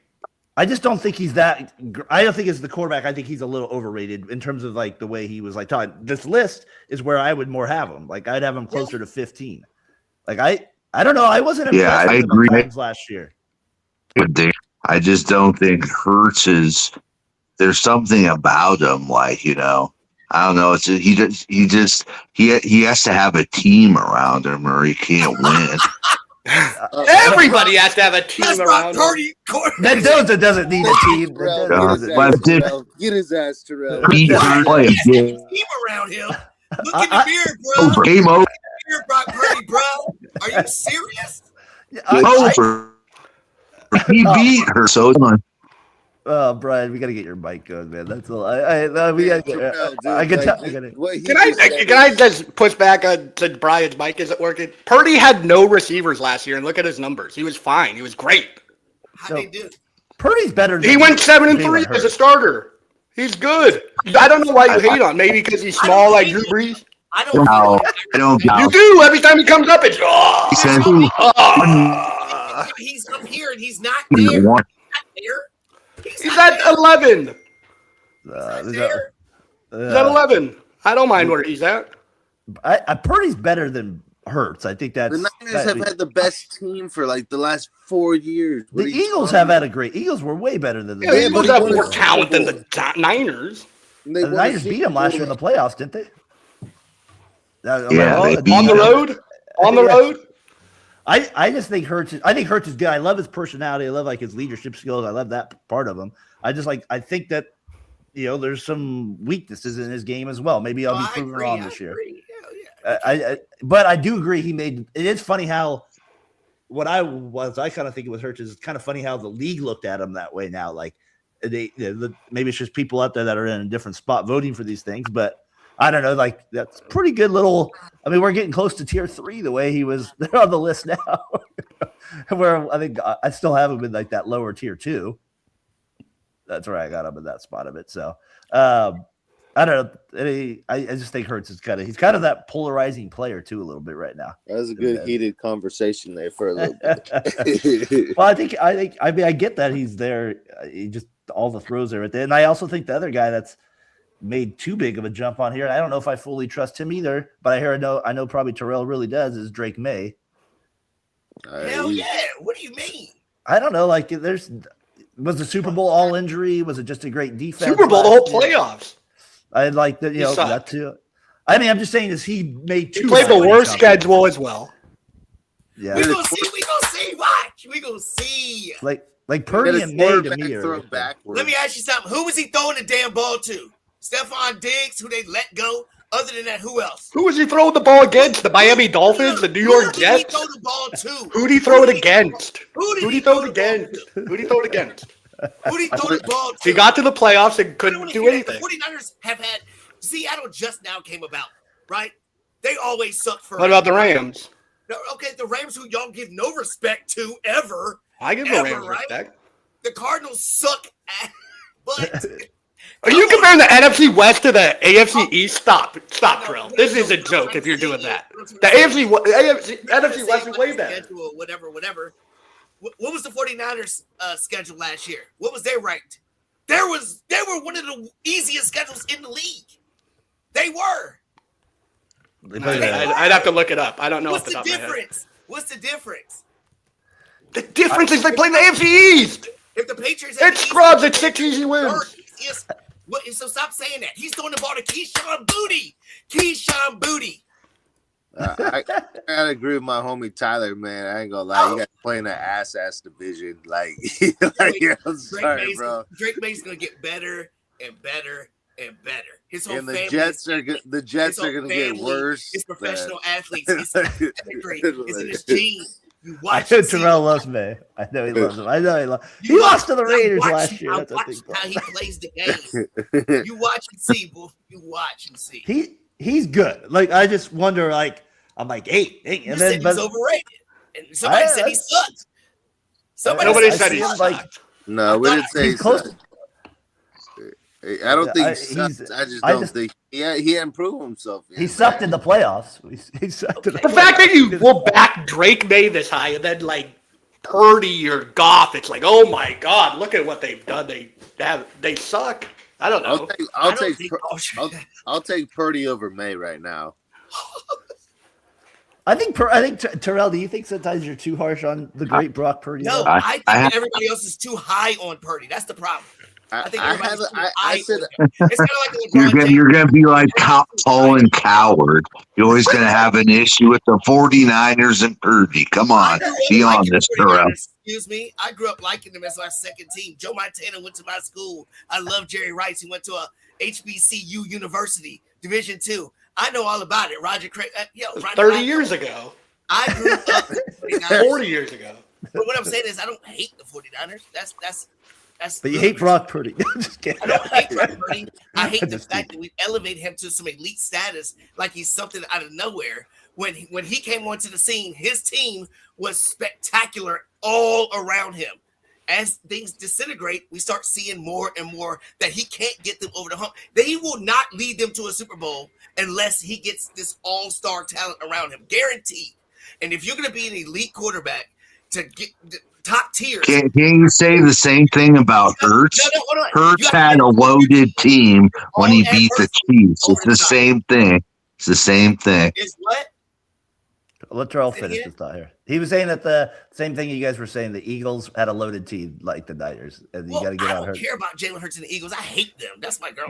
I just don't think he's that. I don't think as the quarterback, I think he's a little overrated in terms of like the way he was like taught. This list is where I would more have him. Like I'd have him closer to 15. Like I don't know. I wasn't impressed with agree. The last year. I just don't think Hurts is. There's something about him, like I don't know. It's he has to have a team around him, or he can't win. Everybody has to have a team around him. Mendoza doesn't need a team. Get his ass, Terrell. Team around him. Look at the beard, bro. Game over. Brock Purdy, bro. Are you serious? Over. He beat her. So on. Oh, Brian, we got to get your mic going, man. That's all. We got. I can tell. Can I just push back on since Brian's mic isn't working? Purdy had no receivers last year, and look at his numbers. He was fine. He was great. How'd they do? Purdy's better. He went 7-3 as a starter. He's good. I don't know why you hate on. Maybe because he's small like Drew Brees. I don't. You do every time he comes up. It's he's up here and he's not there. Not there. He's at 11. He's at 11. I don't mind where he's at. Purdy's better than Hurts. I think that's the Niners have had the best team for like the last 4 years. The Eagles have had a great. Eagles were way better than the. The Eagles have more talent than the Niners. The Niners beat them last year in the playoffs, didn't they? Yeah, on the road. On the road. I just think Hurts is good. I love his personality. I love like his leadership skills. I love that part of him. I think that there's some weaknesses in his game as well. Maybe I'll be proven wrong this year. But I do agree it is funny how I kind of think it was Hurts is kind of funny how the league looked at him that way now. Like maybe it's just people out there that are in a different spot voting for these things, but I don't know, like that's pretty good little. I mean, we're getting close to tier 3 the way he was there on the list now. Where I think I still have him in like that lower tier 2. That's where I got him in that spot of it. So I don't know. I just think Hurts is he's kind of that polarizing player too a little bit right now. That was a good heated conversation there for a little bit. Well, I mean I get that he's there. He just all the throws are right there, and I also think the other guy that's made too big of a jump on here. I don't know if I fully trust him either, but I know probably Terrell really does is Drake May. Hell yeah. What do you mean? I don't know. Like was the Super Bowl all injury? Was it just a great defense? Super Bowl, the whole playoffs. I'd like that, that too. I mean, I'm just saying is he made he played the worst schedule as well. Yeah. We gonna see. Watch. We gonna see. Like Purdy and May to me. Let me ask you something. Who was he throwing the damn ball to? Stephon Diggs, who they let go. Other than that, who else? Who was he throwing the ball against? The Miami Dolphins? The New York Jets? Who did he throw the ball to? Who did he throw it against? Who did he throw it against? Who did he throw it against? Who did he throw the ball to? He got to the playoffs and couldn't do anything. The 49ers have had Seattle just now came about, right? They always suck for. What about the Rams? No, okay, the Rams who y'all give no respect to ever. I give the Rams respect. The Cardinals suck, but. Are you comparing the NFC West to the AFC East? Stop, Trill. This is a joke if you're doing that. The NFC West is way better. Whatever. What was the 49ers schedule last year? What was they ranked? They were one of the easiest schedules in the league. They were. I'd have to look it up. I don't know. What's the difference? The difference is they play in the AFC East. If the Patriots, it's scrubs. It's 6 easy wins. So stop saying that. He's throwing the ball to Keyshawn Booty. I gotta agree with my homie Tyler, man. I ain't gonna lie. You got to play in that ass division. I'm sorry, bro. Drake May's gonna get better and better and better. His whole and the family. Jets are gonna get worse. His professional athletes. His pedigree is in his genes. You I watch. know Terrell loves May. I know he loves him. I know he loves. He lost to the Raiders last year. That's a big how he plays the game. You watch and see, boo. You watch and see. He's good. Like I just wonder. Like I'm like 8, and you then said he's overrated, and somebody said he sucked. Nobody said he sucked. Like, no, we didn't say he's close. I don't think he sucked. I just don't think he hadn't proven himself yet. He sucked in the playoffs. He sucked in the playoffs. fact that you will back Drake May this high and then like Purdy or Goff, it's like, oh my God, look at what they've done. They suck. I don't know. I'll take Purdy over May right now. I think Terrell. Do you think sometimes you're too harsh on the great Brock Purdy? No, I think that everybody else is too high on Purdy. That's the problem. I think I said it's kind of like you're gonna be like Colin Coward. You're always gonna have an issue with the 49ers and Purdy. Come on, be honest, Terrell. Excuse me. I grew up liking them as my second team. Joe Montana went to my school. I love Jerry Rice. He went to a HBCU University, Division II. I know all about it. Roger Craig. 30 years ago. I grew up 40 years ago. But what I'm saying is I don't hate the 49ers. That's but you hate Brock Purdy. Just kidding. I don't hate Brock Purdy. I hate the fact that we elevate him to some elite status like he's something out of nowhere. When he came onto the scene, his team was spectacular all around him. As things disintegrate, we start seeing more and more that he can't get them over the hump. That he will not lead them to a Super Bowl unless he gets this all-star talent around him. Guaranteed. And if you're going to be an elite quarterback to get the top tiers. Can you say the same thing about Hurts? No, Hurts had a loaded team when he beat the Chiefs. It's the same thing. It's the same thing. It's what? Let Terrell finish his thought here. He was saying that the same thing you guys were saying. The Eagles had a loaded team like the Niners, and you got to get out. I don't care about Jalen Hurts and the Eagles. I hate them. That's my girl.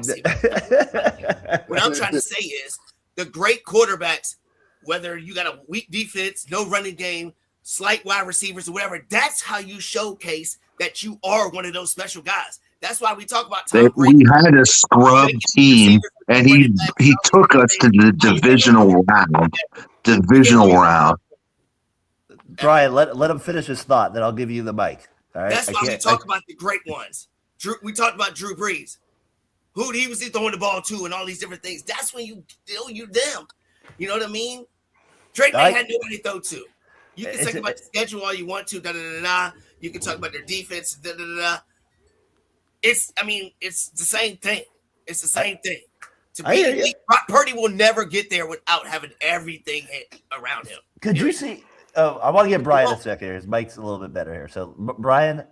What I'm trying to say is the great quarterbacks, whether you got a weak defense, no running game, slight wide receivers, or whatever, that's how you showcase that you are one of those special guys. That's why we talk about Tom Brady. We had a scrub team, and he took us to the divisional round. Brian, let him finish his thought, then I'll give you the mic. All right? That's why we talk about the great ones. We talked about Drew Brees, who he was throwing the ball to, and all these different things. That's when you them. You know what I mean? Drake May had nobody to throw to. You can talk about the schedule all you want to. You can talk about their defense. It's the same thing. It's the same thing. To be elite, Purdy will never get there without having everything around him. Could you see? I want to give Brian a second here. His mic's a little bit better here. So, Brian,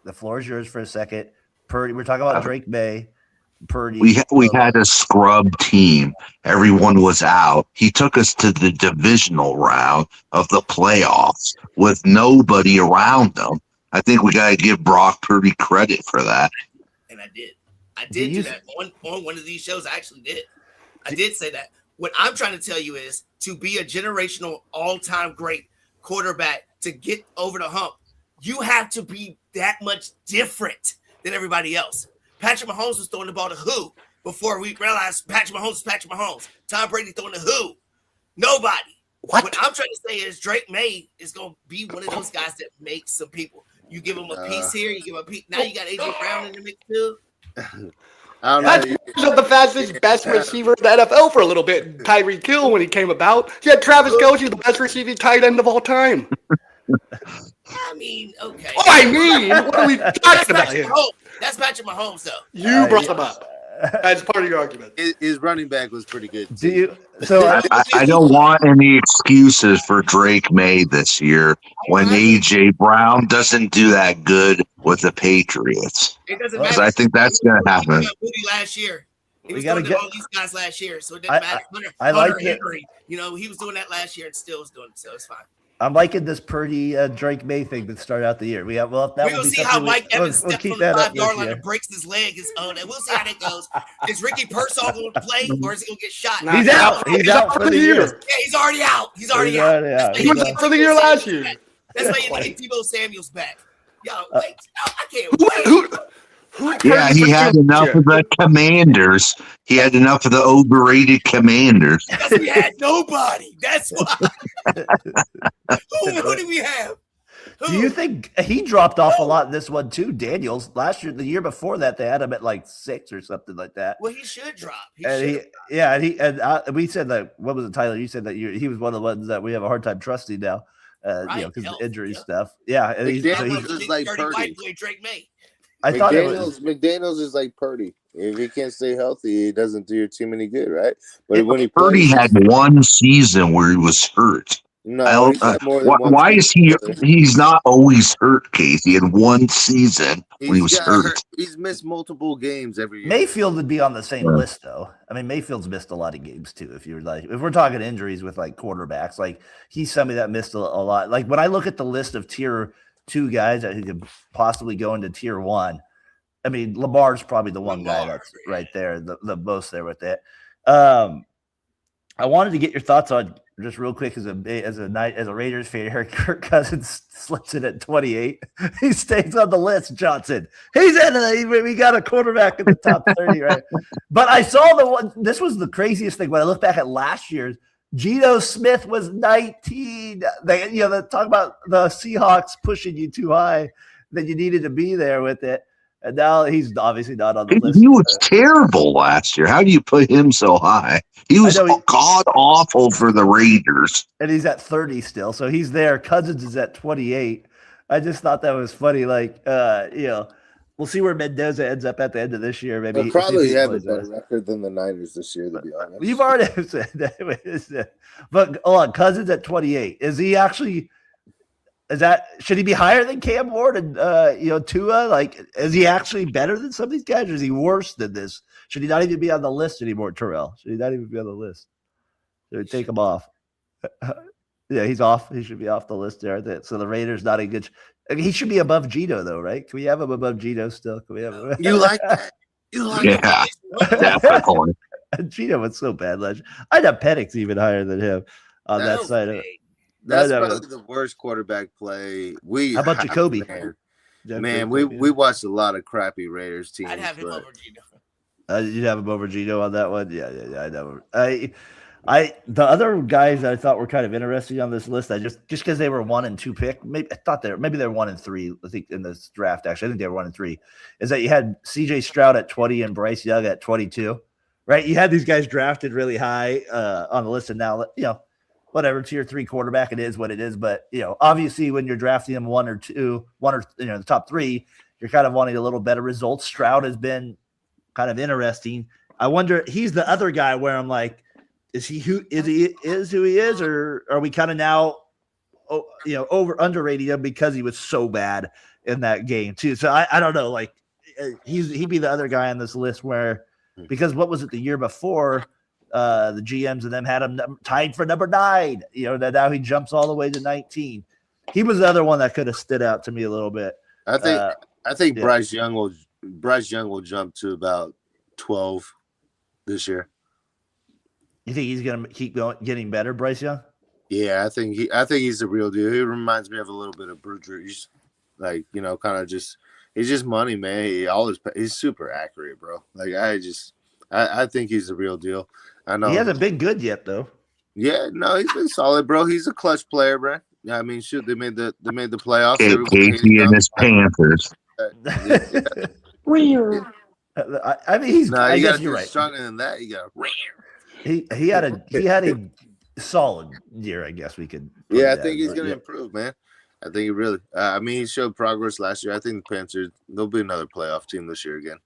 the floor is yours for a second. Purdy, we're talking about Drake May. Purdy. We had a scrub team. Everyone was out. He took us to the divisional round of the playoffs with nobody around them. I think we got to give Brock Purdy credit for that. And I did. I did do that on one of these shows. I actually did. I did say that. What I'm trying to tell you is to be a generational all-time great quarterback, to get over the hump, you have to be that much different than everybody else. Patrick Mahomes was throwing the ball to who before we realized Patrick Mahomes is Patrick Mahomes. Tom Brady throwing to who? Nobody. What I'm trying to say is Drake May is going to be one of those guys that makes some people. You give him a piece here, you give him a piece. Now you got A.J. Brown in the mix too. I don't know. That's the fastest, best receiver in the NFL for a little bit. Tyreek Hill when he came about. You had Travis Kelce, the best receiving tight end of all time. I mean, okay. What are we talking about here? That's Patrick Mahomes, though. You brought him up as part of your argument. His running back was pretty good. Do you? So I don't want any excuses for Drake May this year when AJ Brown doesn't do that good with the Patriots. It doesn't matter. Because I think that's going to happen. Last year, he was doing all these guys last year, so it doesn't matter. Hunter Henry, he was doing that last year and still was doing it, so it's fine. I'm liking this Purdy Drake May thing that started out the year. We're gonna see how Mike Evans steps on the 5-yard line and breaks his leg. And we'll see how that goes. Is Ricky Pearsall going to play, or is he going to get shot? He's out. He's out for the year. Yeah, he's already out. He's already out. He was out for the year last year. That's why you get Deebo Samuel's back. Yo, wait, I can't wait. Yeah, he had enough of the Commanders. He had enough of the overrated Commanders. Because we had nobody. That's why. Who did we have? Do you think he dropped off a lot in this one too? Daniels last year, the year before that, they had him at like 6 or something like that. Well, he should drop. We said that. What was it, Tyler? You said that he was one of the ones that we have a hard time trusting now, because of injury stuff. Yeah, and he's like Purdy. Drake May. McDaniels is like Purdy. If he can't stay healthy, he doesn't do your team any good, right? But when Purdy had one season where he was hurt. No, why is he? He's not always hurt, Case. He had one season when he was hurt. He's missed multiple games every year. Mayfield would be on the same list, though. I mean, Mayfield's missed a lot of games too. If we're talking injuries with like quarterbacks, like he's somebody that missed a lot. Like when I look at the list of tier 2 guys that could possibly go into tier 1, I mean, Lamar's probably the one guy that's right there, the most there with it. I wanted to get your thoughts on just real quick as a Raiders fan. Kirk Cousins slips in at 28. He stays on the list. Johnson, he's in. We got a quarterback in the top 30, right? But I saw the one. This was the craziest thing when I look back at last year's. Geno Smith was 19. They talk about the Seahawks pushing you too high that you needed to be there with it. And now he's obviously not on the list. He was terrible last year. How do you put him so high? He was god awful for the Raiders. And he's at 30 still. So he's there. Cousins is at 28. I just thought that was funny. Like, we'll see where Mendoza ends up at the end of this year. Maybe he'll probably have a better record than the Niners this year, to be honest. You've already said that. But hold on, Cousins at 28. Is he actually – should he be higher than Cam Ward and Tua? Like, is he actually better than some of these guys, or is he worse than this? Should he not even be on the list anymore, Terrell? Should he not even be on the list? Should we take him off? Yeah, he's off. He should be off the list there. So the Raiders not a good. He should be above Geno, though, right? Can we have him above Geno still? Can we have him? You like that? You like that? Definitely. Geno was so bad last year. I'd have Penix even higher than him on that side of it. That's probably the worst quarterback play. How about Jacoby? Man, we watched a lot of crappy Raiders teams. I'd have him over Geno. You'd have him over Geno on that one? Yeah, I know. The other guys that I thought were kind of interesting on this list, I just because they were 1 and 2 pick, maybe they're 1 and 3. I think in this draft, actually, I think they were 1 and 3. Is that you had C.J. Stroud at 20 and Bryce Young at 22, right? You had these guys drafted really high on the list, and now whatever tier 3 quarterback, it is what it is. But obviously, when you're drafting them 1 or 2, the top 3, you're kind of wanting a little better results. Stroud has been kind of interesting. I wonder, he's the other guy where I'm like, is he who he is, or are we kind of now, underrating him because he was so bad in that game too? So I don't know. Like he'd be the other guy on this list where, because what was it the year before? The GMs and them had him tied for number 9. That now he jumps all the way to 19. He was the other one that could have stood out to me a little bit. I think Bryce Young will jump to about 12 this year. You think he's gonna keep getting better, Bryce Young? Yeah, I think he's the real deal. He reminds me of a little bit of Brew-Drees. Like, kind of just he's just money, man. He's super accurate, bro. Like I think he's the real deal. I know he hasn't been good yet, though. Yeah, no, he's been solid, bro. He's a clutch player, bro. Yeah, I mean, shoot, they made the playoffs. Casey and his Panthers. Weird. I mean, he's. No, you got to do right. Stronger than that. You got. He had a solid year, I guess we could. Yeah, I think he's going to improve, man. I think he really. He showed progress last year. I think the Panthers, they'll be another playoff team this year again.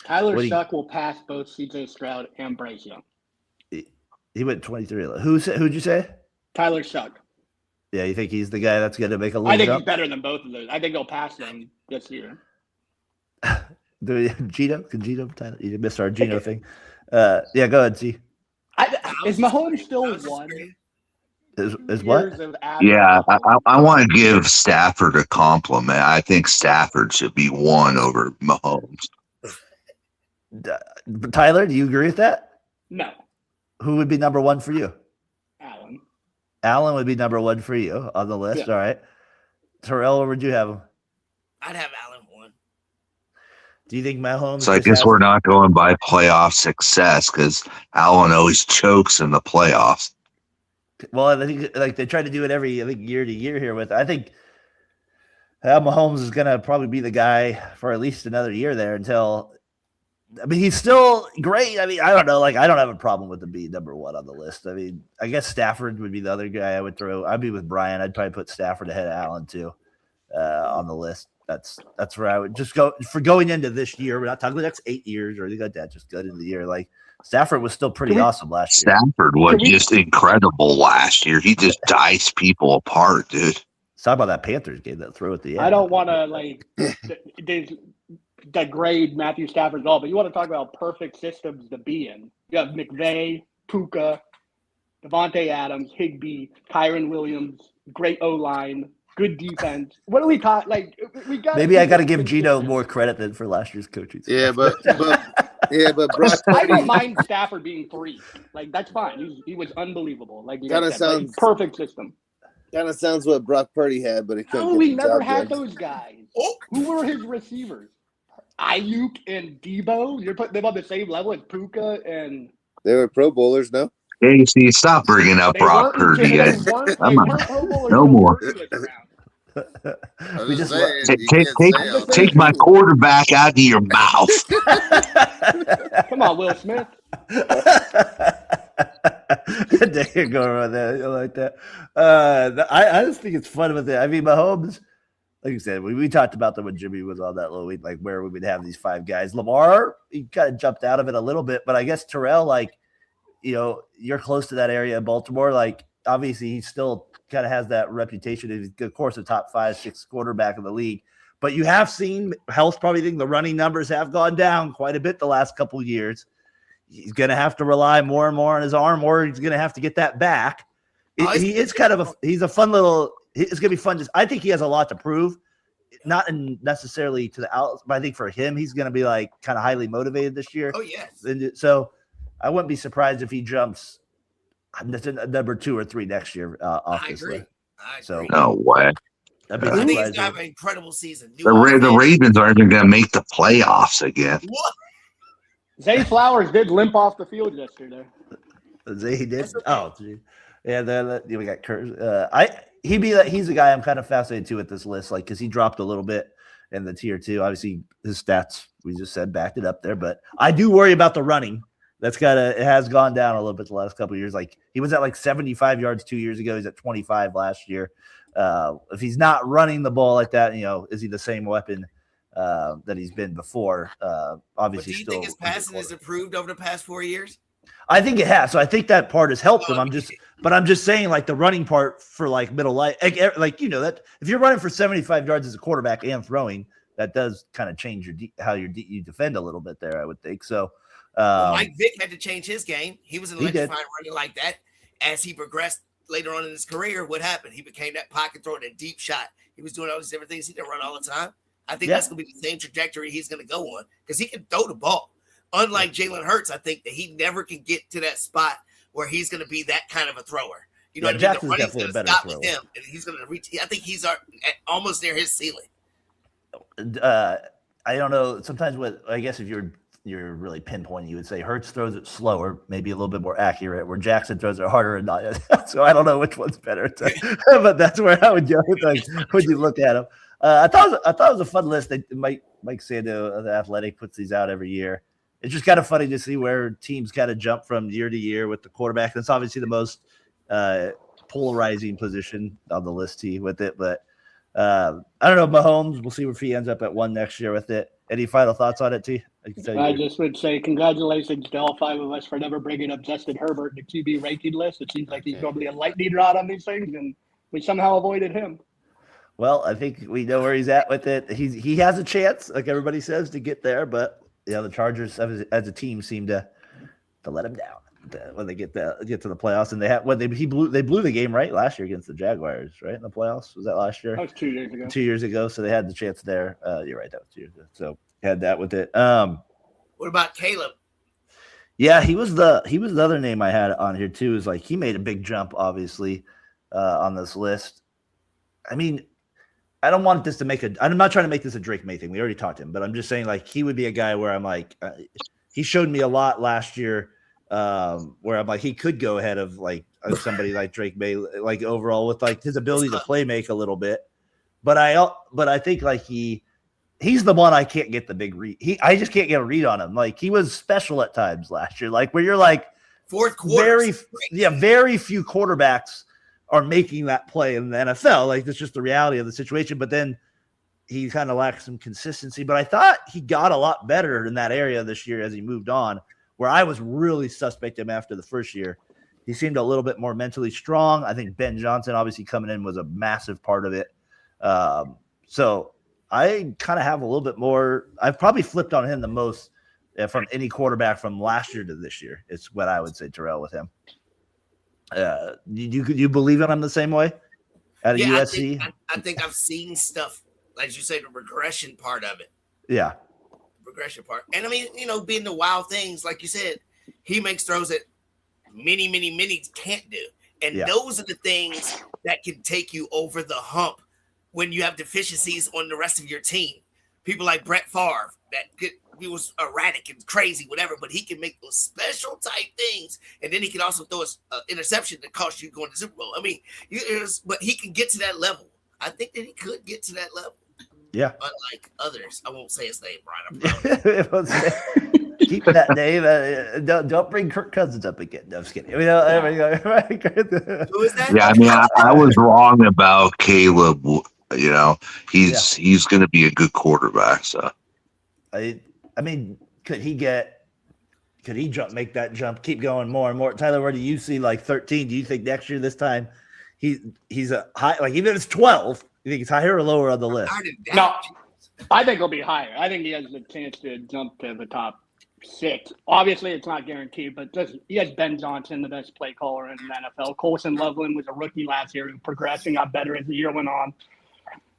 Tyler Shuck will pass both C.J. Stroud and Bryce Young. He went 23. Who'd you say? Tyler Shuck. Yeah, you think he's the guy that's going to make a little I think jump? He's better than both of those. I think he'll pass them this year. Gino? Tyler? You missed our Gino thing. Yeah, go ahead, see. Is Mahomes still 1? Is what? Yeah, I want to give Stafford a compliment. I think Stafford should be 1 over Mahomes. Tyler, do you agree with that? No. Who would be number 1 for you? Allen. Allen would be number 1 for you on the list. Yeah. All right. Terrell, where would you have him? I'd have Allen 1. Do you think Mahomes? So I guess we're not going by playoff success because Allen always chokes in the playoffs. Well, I think like they try to do it every year to year here with. I think Mahomes is going to probably be the guy for at least another year there until. I mean, he's still great. I mean, I don't know. Like, I don't have a problem with him being number one on the list. I mean, I guess Stafford would be the other guy I would throw. I'd be with Brian. I'd probably put Stafford ahead of Allen too on the list. That's where I would just go for going into this year. We're not talking the next 8 years or anything like that. Just good into the year. Like Stafford was still pretty awesome last year. Stafford was just incredible last year. He just diced people apart, dude. Let's talk about that Panthers game that throw at the end. I don't want to degrade Matthew Stafford at all, but you want to talk about perfect systems to be in. You have McVay, Puka, Devontae Adams, Higbee, Kyron Williams, great O-line, good defense. What do we talk? Like, we got. Maybe I got to give Gino more credit than for last year's coaching. Yeah, but Brock, I don't mind Stafford being 3. Like, that's fine. He was unbelievable. Like, you Kinda guys said, sounds- perfect system. kind of sounds what Brock Purdy had, but it couldn't. No, get we the never job had done. those guys. Who were his receivers? Ayuk and Debo? You're putting them on the same level as Puka and. They were Pro Bowlers, no? Hey, see, stop bringing up Brock Purdy. They Guys. weren't Come on. Pro Bowlers. No more. I We was just saying, Take, you take, can't take, say all take that. my quarterback out of your mouth. Come on, Will Smith. There you go with that. I like that. I just think it's fun with it. I mean, Mahomes, like you said, we talked about them when Jimmy was on that low, like where we would have these 5 guys. Lamar, he kind of jumped out of it a little bit, but I guess Terrell, like, you're close to that area in Baltimore. Like, obviously, he still kind of has that reputation. He's, of course, a top 5, 6 quarterback in the league. But you have seen health probably think the running numbers have gone down quite a bit the last couple of years. He's going to have to rely more and more on his arm, or he's going to have to get that back. He is kind of he's a fun little. It's going to be fun. I think he has a lot to prove, not necessarily to the out, but I think for him, he's going to be like kind of highly motivated this year. Oh yes. And so I wouldn't be surprised if he jumps number 2 or 3 next year. I agree. So No way. I'd be I think he's surprised. gonna have an incredible season. The Ravens aren't even going to make the playoffs again. What? Zay Flowers did limp off the field yesterday. He did. Okay. Oh, gee. Yeah. Then we got Kurt. He's a guy I'm kind of fascinated too with this list, like because he dropped a little bit in the tier 2. Obviously, his stats we just said backed it up there, but I do worry about the running. It has gone down a little bit the last couple of years. Like he was at like 75 yards 2 years ago. He's at 25 last year. If he's not running the ball like that, is he the same weapon that he's been before? Obviously, But do you think his passing has improved over the past 4 years? I think it has. So I think that part has helped him. I'm just saying, like the running part for like middle life, like that if you're running for 75 yards as a quarterback and throwing, that does kind of change how you defend a little bit there. I would think so. Mike Vick had to change his game. He was an He did. electrifying running like that. As he progressed later on in his career, what happened? He became that pocket thrower, that deep shot. He was doing all these different things. He didn't run all the time. I think that's going to be the same trajectory he's going to go on because he can throw the ball. Unlike Jalen Hurts, I think that he never can get to that spot where he's going to be that kind of a thrower. You know what I mean? Jackson's The running's definitely a going to better stop with him, and he's going to reach. I think he's almost near his ceiling. I don't know. Sometimes I guess if you're really pinpointing, you would say Hurts throws it slower, maybe a little bit more accurate, where Jackson throws it harder and not. So I don't know which one's better, but that's where I would go. Like when you look at him, I thought it was a fun list. Mike Sando of the Athletic puts these out every year. It's just kind of funny to see where teams kind of jump from year to year with the quarterback. That's obviously the most polarizing position on the list with it, but I don't know. Mahomes, we'll see if he ends up at 1 next year with it. Any final thoughts on it, T? I just would say congratulations to all 5 of us for never bringing up Justin Herbert in the QB ranking list. It seems like he's normally a lightning rod on these things, and we somehow avoided him. Well, I think we know where he's at with it. He has a chance, like everybody says, to get there, but the Chargers as a team seem to let him down when they get to the playoffs. And they blew the game right last year against the Jaguars, right in the playoffs. Was that last year? That was 2 years ago. 2 years ago, so they had the chance there. You're right, that was 2 years ago. So had that with it. What about Caleb? Yeah, he was the other name I had on here too. Is like he made a big jump, obviously, on this list. I mean, I don't want this to make I'm not trying to make this a Drake May thing. We already talked to him, but I'm just saying like he would be a guy where I'm like, he showed me a lot last year where I'm like, he could go ahead of like somebody like Drake May, like overall with like his ability to play make a little bit. But I think like he's the one I can't get the big read. I just can't get a read on him. Like he was special at times last year, like where you're like fourth quarter. Very few quarterbacks are making that play in the NFL. Like that's just the reality of the situation. But then he kind of lacks some consistency. But I thought he got a lot better in that area this year as he moved on, where I was really suspect him after the first year. He seemed a little bit more mentally strong. I think Ben Johnson obviously coming in was a massive part of it. So I kind of have a little bit more. I've probably flipped on him the most from any quarterback from last year to this year. It's what I would say, Terrell, with him. You believe in him the same way at USC? I think I've seen stuff, like you say, the regression part of it. Yeah. Regression part. And I mean, being the wild things, like you said, he makes throws that many can't do. And those are the things that can take you over the hump when you have deficiencies on the rest of your team. People like Brett Favre, he was erratic and crazy, whatever, but he can make those special type things. And then he can also throw an interception that cost you going to the Super Bowl. I mean, but he can get to that level. I think that he could get to that level. Yeah. Unlike others. I won't say his name, Brian. Keep that name. Don't bring Kirk Cousins up again. No, I'm just kidding. Who is that? Yeah, I mean, I was wrong about Caleb. He's going to be a good quarterback. So, I mean, could he make that jump, keep going more and more? Tyler, where do you see like 13? Do you think next year this time he's a high, like even if it's 12, you think he's higher or lower on the list? No, I think he'll be higher. I think he has the chance to jump to the top 6. Obviously, it's not guaranteed, but he has Ben Johnson, the best play caller in the NFL. Colson Loveland was a rookie last year, progressing, got better as the year went on.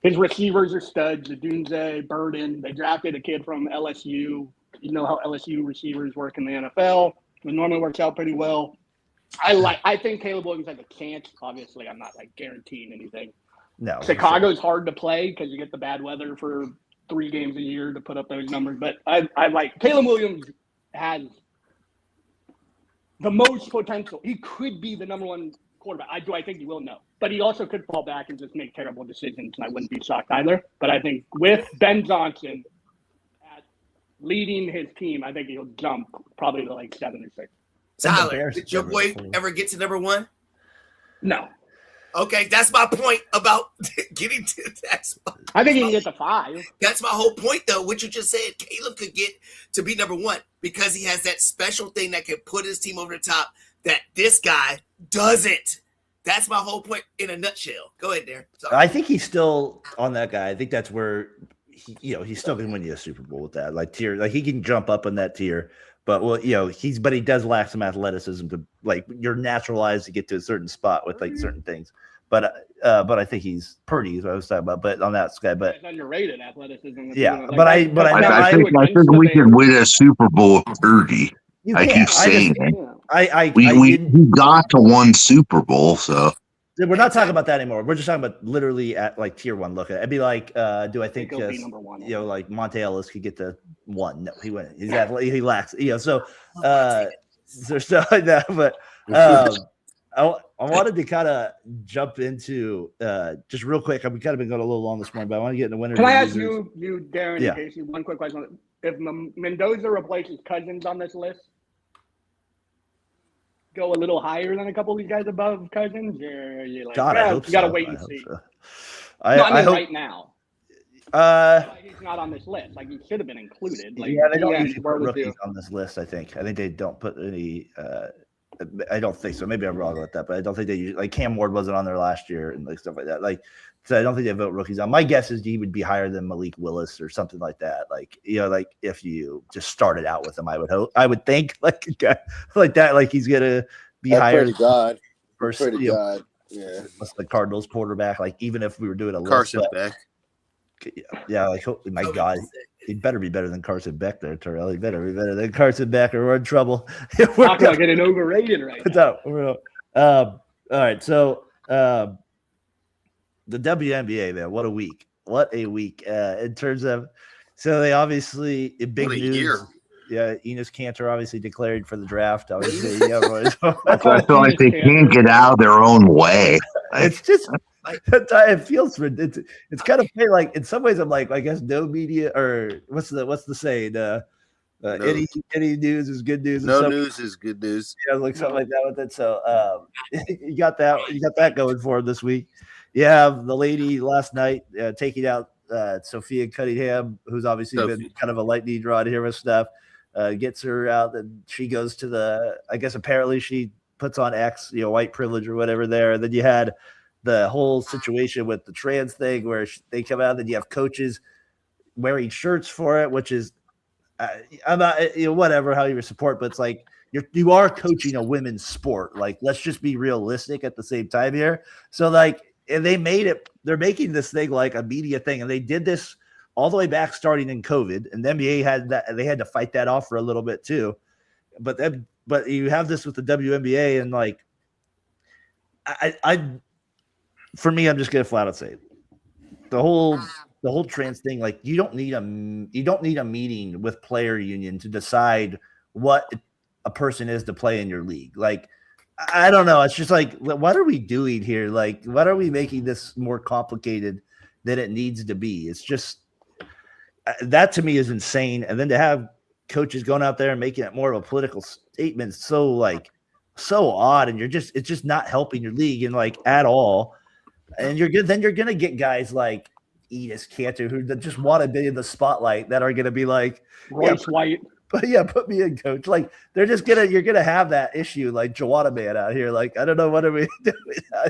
His receivers are studs. Dunze, Burden. They drafted a kid from LSU. You know how LSU receivers work in the NFL. It normally works out pretty well. I think Caleb Williams has a chance. Obviously, I'm not like guaranteeing anything. No. Chicago's hard to play because you get the bad weather for 3 games a year to put up those numbers. But I like Caleb Williams has the most potential. He could be the number 1 quarterback. I think he will? No. But he also could fall back and just make terrible decisions, and I wouldn't be shocked either. But I think with Ben Johnson leading his team, I think he'll jump probably to like 7 or 6. Tyler, did your boy ever get to number 1? No. Okay, that's my point about getting to that spot. I think he can get to 5. That's my whole point, though. What you just said, Caleb could get to be number 1 because he has that special thing that can put his team over the top that this guy doesn't. That's my whole point in a nutshell. Go ahead, Darren. Sorry. I think he's still on that guy. I think that's where he's still going to win you a Super Bowl with that tier. Like he can jump up in that tier, but he does lack some athleticism to like you're naturalized to get to a certain spot with like certain things. But I think he's Purdy is what I was talking about. But on that guy, but it's underrated athleticism. Yeah, I think we can win a Super Bowl with Purdy. I keep saying we got to 1 Super Bowl, so we're not talking about that anymore. We're just talking about literally at like tier 1 look at it. It'd be like, do I think number 1, like Monte Ellis could get to 1? No, he wouldn't. He lacks, so there's stuff like that. But I wanted to kind of jump into just real quick. We've kind of been going a little long this morning, but I want to get in the winner. Can I ask you, Darren, and Casey, one quick question? If Mendoza replaces Cousins on this list, go a little higher than a couple of these guys above Cousins, or are you like, I hope you got to so. wait and see? So. I hope, right now. He's not on this list. Like he should have been included. Like, they don't usually put rookies on this list. I think they don't put any. I don't think so. Maybe I'm wrong about that, but I don't think they usually, like Cam Ward wasn't on there last year and like stuff like that. Like, so I don't think they vote rookies on. My guess is he would be higher than Malik Willis or something like that. Like, like if you just started out with him, I would think like a guy like that, like he's gonna be higher. Pretty God. First, pretty God. Yeah. The Cardinals quarterback. Like even if we were doing a Carson list, Beck. Yeah, like my God, he better be better than Carson Beck there, Terrell. He better be better than Carson Beck, or we're in trouble. We're not getting overrated right now. All right, so the WNBA, man, what a week! a week in terms of. So they obviously big news. Year. Yeah, Enos Cantor obviously declared for the draft. Obviously, I feel like they can't get out of their own way. It's just it feels it's kind of like in some ways I'm like I guess no media or what's the saying no. Any news is good news. No news is good news. Yeah, like something like that with it. So you got that going for him this week. You have the lady last night taking out Sophia Cunningham, who's obviously been kind of a lightning rod here with stuff. Gets her out, and she goes to I guess apparently she puts on X, white privilege or whatever there. And then you had the whole situation with the trans thing where they come out, and you have coaches wearing shirts for it, which is I'm not whatever how you support, but it's like you are coaching a women's sport. Like, let's just be realistic at the same time here. So and they're making this thing like a media thing, and they did this all the way back starting in COVID, and the NBA they had to fight that off for a little bit too. But you have this with the WNBA, and for me, I'm just gonna flat out say the whole trans thing. Like, you don't need a meeting with player union to decide what a person is to play in your league. Like, I don't know. It's just like, what are we doing here? Like, what are we making this more complicated than it needs to be? It's just. That to me is insane. And then to have coaches going out there and making it more of a political statement, so odd. And it's just not helping your league at all. And you're good. Then you're going to get guys like Enos Cantor who just want to be in the spotlight that are going to be like Royce White. But put me in, coach. Like, you're going to have that issue like Joanna Man out here. Like, I don't know, what are we doing?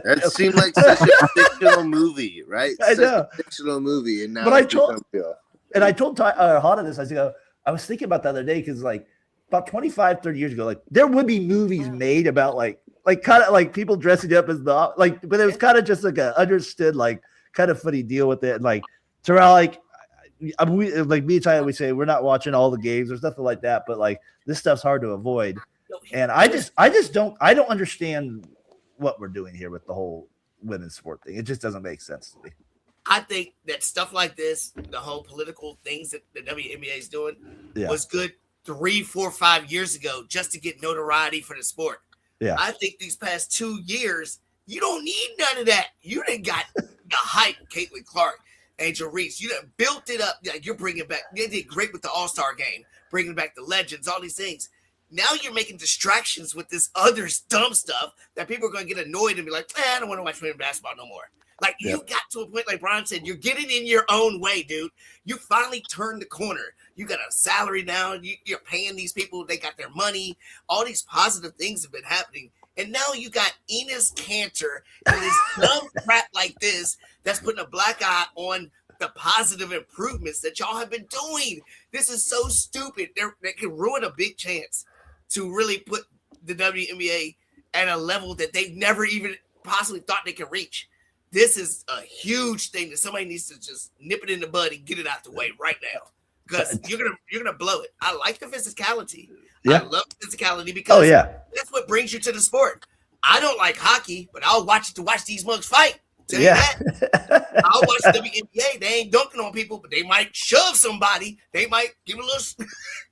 That seemed like such a fictional movie, right? I know. Such a fictional movie. And now I told Hana this. I was thinking about the other day because about 25, 30 years ago, there would be movies made about kind of like people dressing up as but it was kind of just like a understood kind of funny deal with it. And Terrell, me and Tyler, we say we're not watching all the games. There's nothing like that, but this stuff's hard to avoid. And I don't understand what we're doing here with the whole women's sport thing. It just doesn't make sense to me. I think that stuff like this, the whole political things that the WNBA is doing, was good 3, 4, 5 years ago just to get notoriety for the sport. Yeah. I think these past 2 years, you don't need none of that. You done got the hype, Caitlin Clark, Angel Reese. You done built it up. You're bringing back. They did great with the All-Star game, bringing back the legends, all these things. Now you're making distractions with this other dumb stuff that people are going to get annoyed and be like, I don't want to watch women's basketball no more. You got to a point, like Brian said, you're getting in your own way, dude. You finally turned the corner. You got a salary now. You're paying these people. They got their money. All these positive things have been happening. And now you got Enos Cantor and this dumb crap like this that's putting a black eye on the positive improvements that y'all have been doing. This is so stupid. They can ruin a big chance to really put the WNBA at a level that they've never even possibly thought they could reach. This is a huge thing that somebody needs to just nip it in the bud and get it out the way right now, because you're gonna blow it. I like the physicality. I love physicality because that's what brings you to the sport. I don't like hockey, but I'll watch it to watch these mugs fight. Tell you that. I'll watch the WNBA. They ain't dunking on people, but they might shove somebody. They might give a little.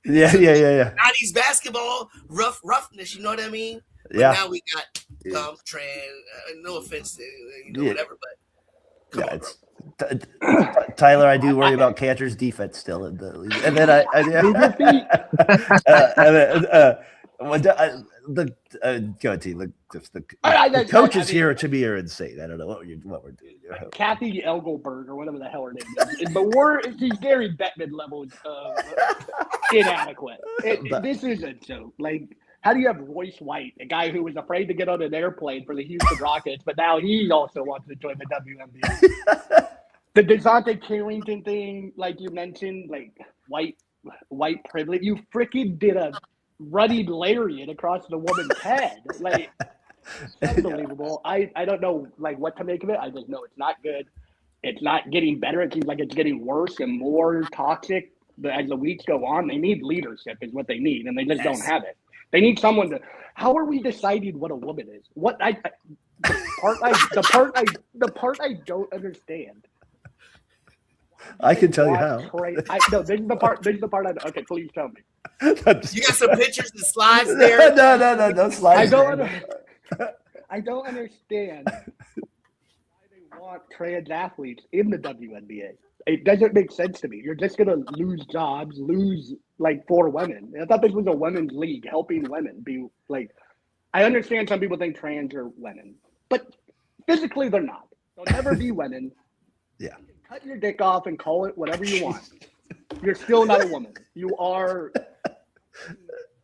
Yeah. 90s basketball roughness. You know what I mean? But now we got trans. No offense, whatever. But Tyler, I do worry about Cantor's defense still in the league, and then the coaches here to me are insane. I don't know what we're doing. Kathy Engelberg or whatever the hell her name is, but she's Gary Bettman level inadequate. This is a joke. How do you have Royce White, a guy who was afraid to get on an airplane for the Houston Rockets, but now he also wants to join the WNBA? The DeJounte Carrington thing, like you mentioned, white privilege. You freaking did a running lariat across the woman's head. It's unbelievable. I don't know what to make of it. I just know it's not good. It's not getting better. It seems like it's getting worse and more toxic as the weeks go on. They need leadership is what they need, and they just don't have it. They need someone to. How are we deciding what a woman is? The part I don't understand. I can tell you how. No, this is the part. Okay, please tell me. You got some pictures and slides there? No slides. I don't understand why they want trans athletes in the WNBA. It doesn't make sense to me. You're just gonna lose jobs, for women. I thought this was a women's league helping women be like. I understand some people think trans are women, but physically they're not. They'll never be women. Yeah. Cut your dick off and call it whatever you want. You're still not a woman. You are.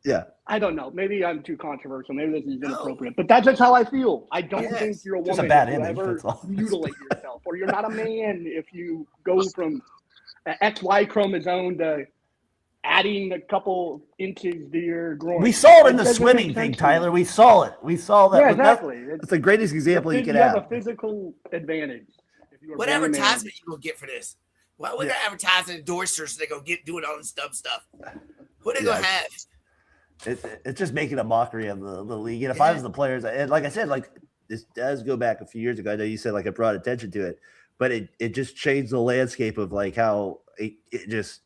Yeah. I don't know. Maybe I'm too controversial. Maybe this is inappropriate, but that's just how I feel. I don't think you're a woman. Just a bad if you image. ever mutilate yourself, or you're not a man if you go from an XY chromosome to adding a couple inches to your groin. We saw it in the swimming thing, Tyler. We saw it. We saw that. Yeah, exactly. It's the greatest example you can have. have. You have a physical advantage. What advertisement you gonna get for this? What they're advertising endorsers? They gonna get doing all this dumb stuff. What they gonna have? It's just making a mockery of the league. And if I was the players, and like I said, like this does go back a few years ago. I know you said like it brought attention to it, but it just changed the landscape of like how it's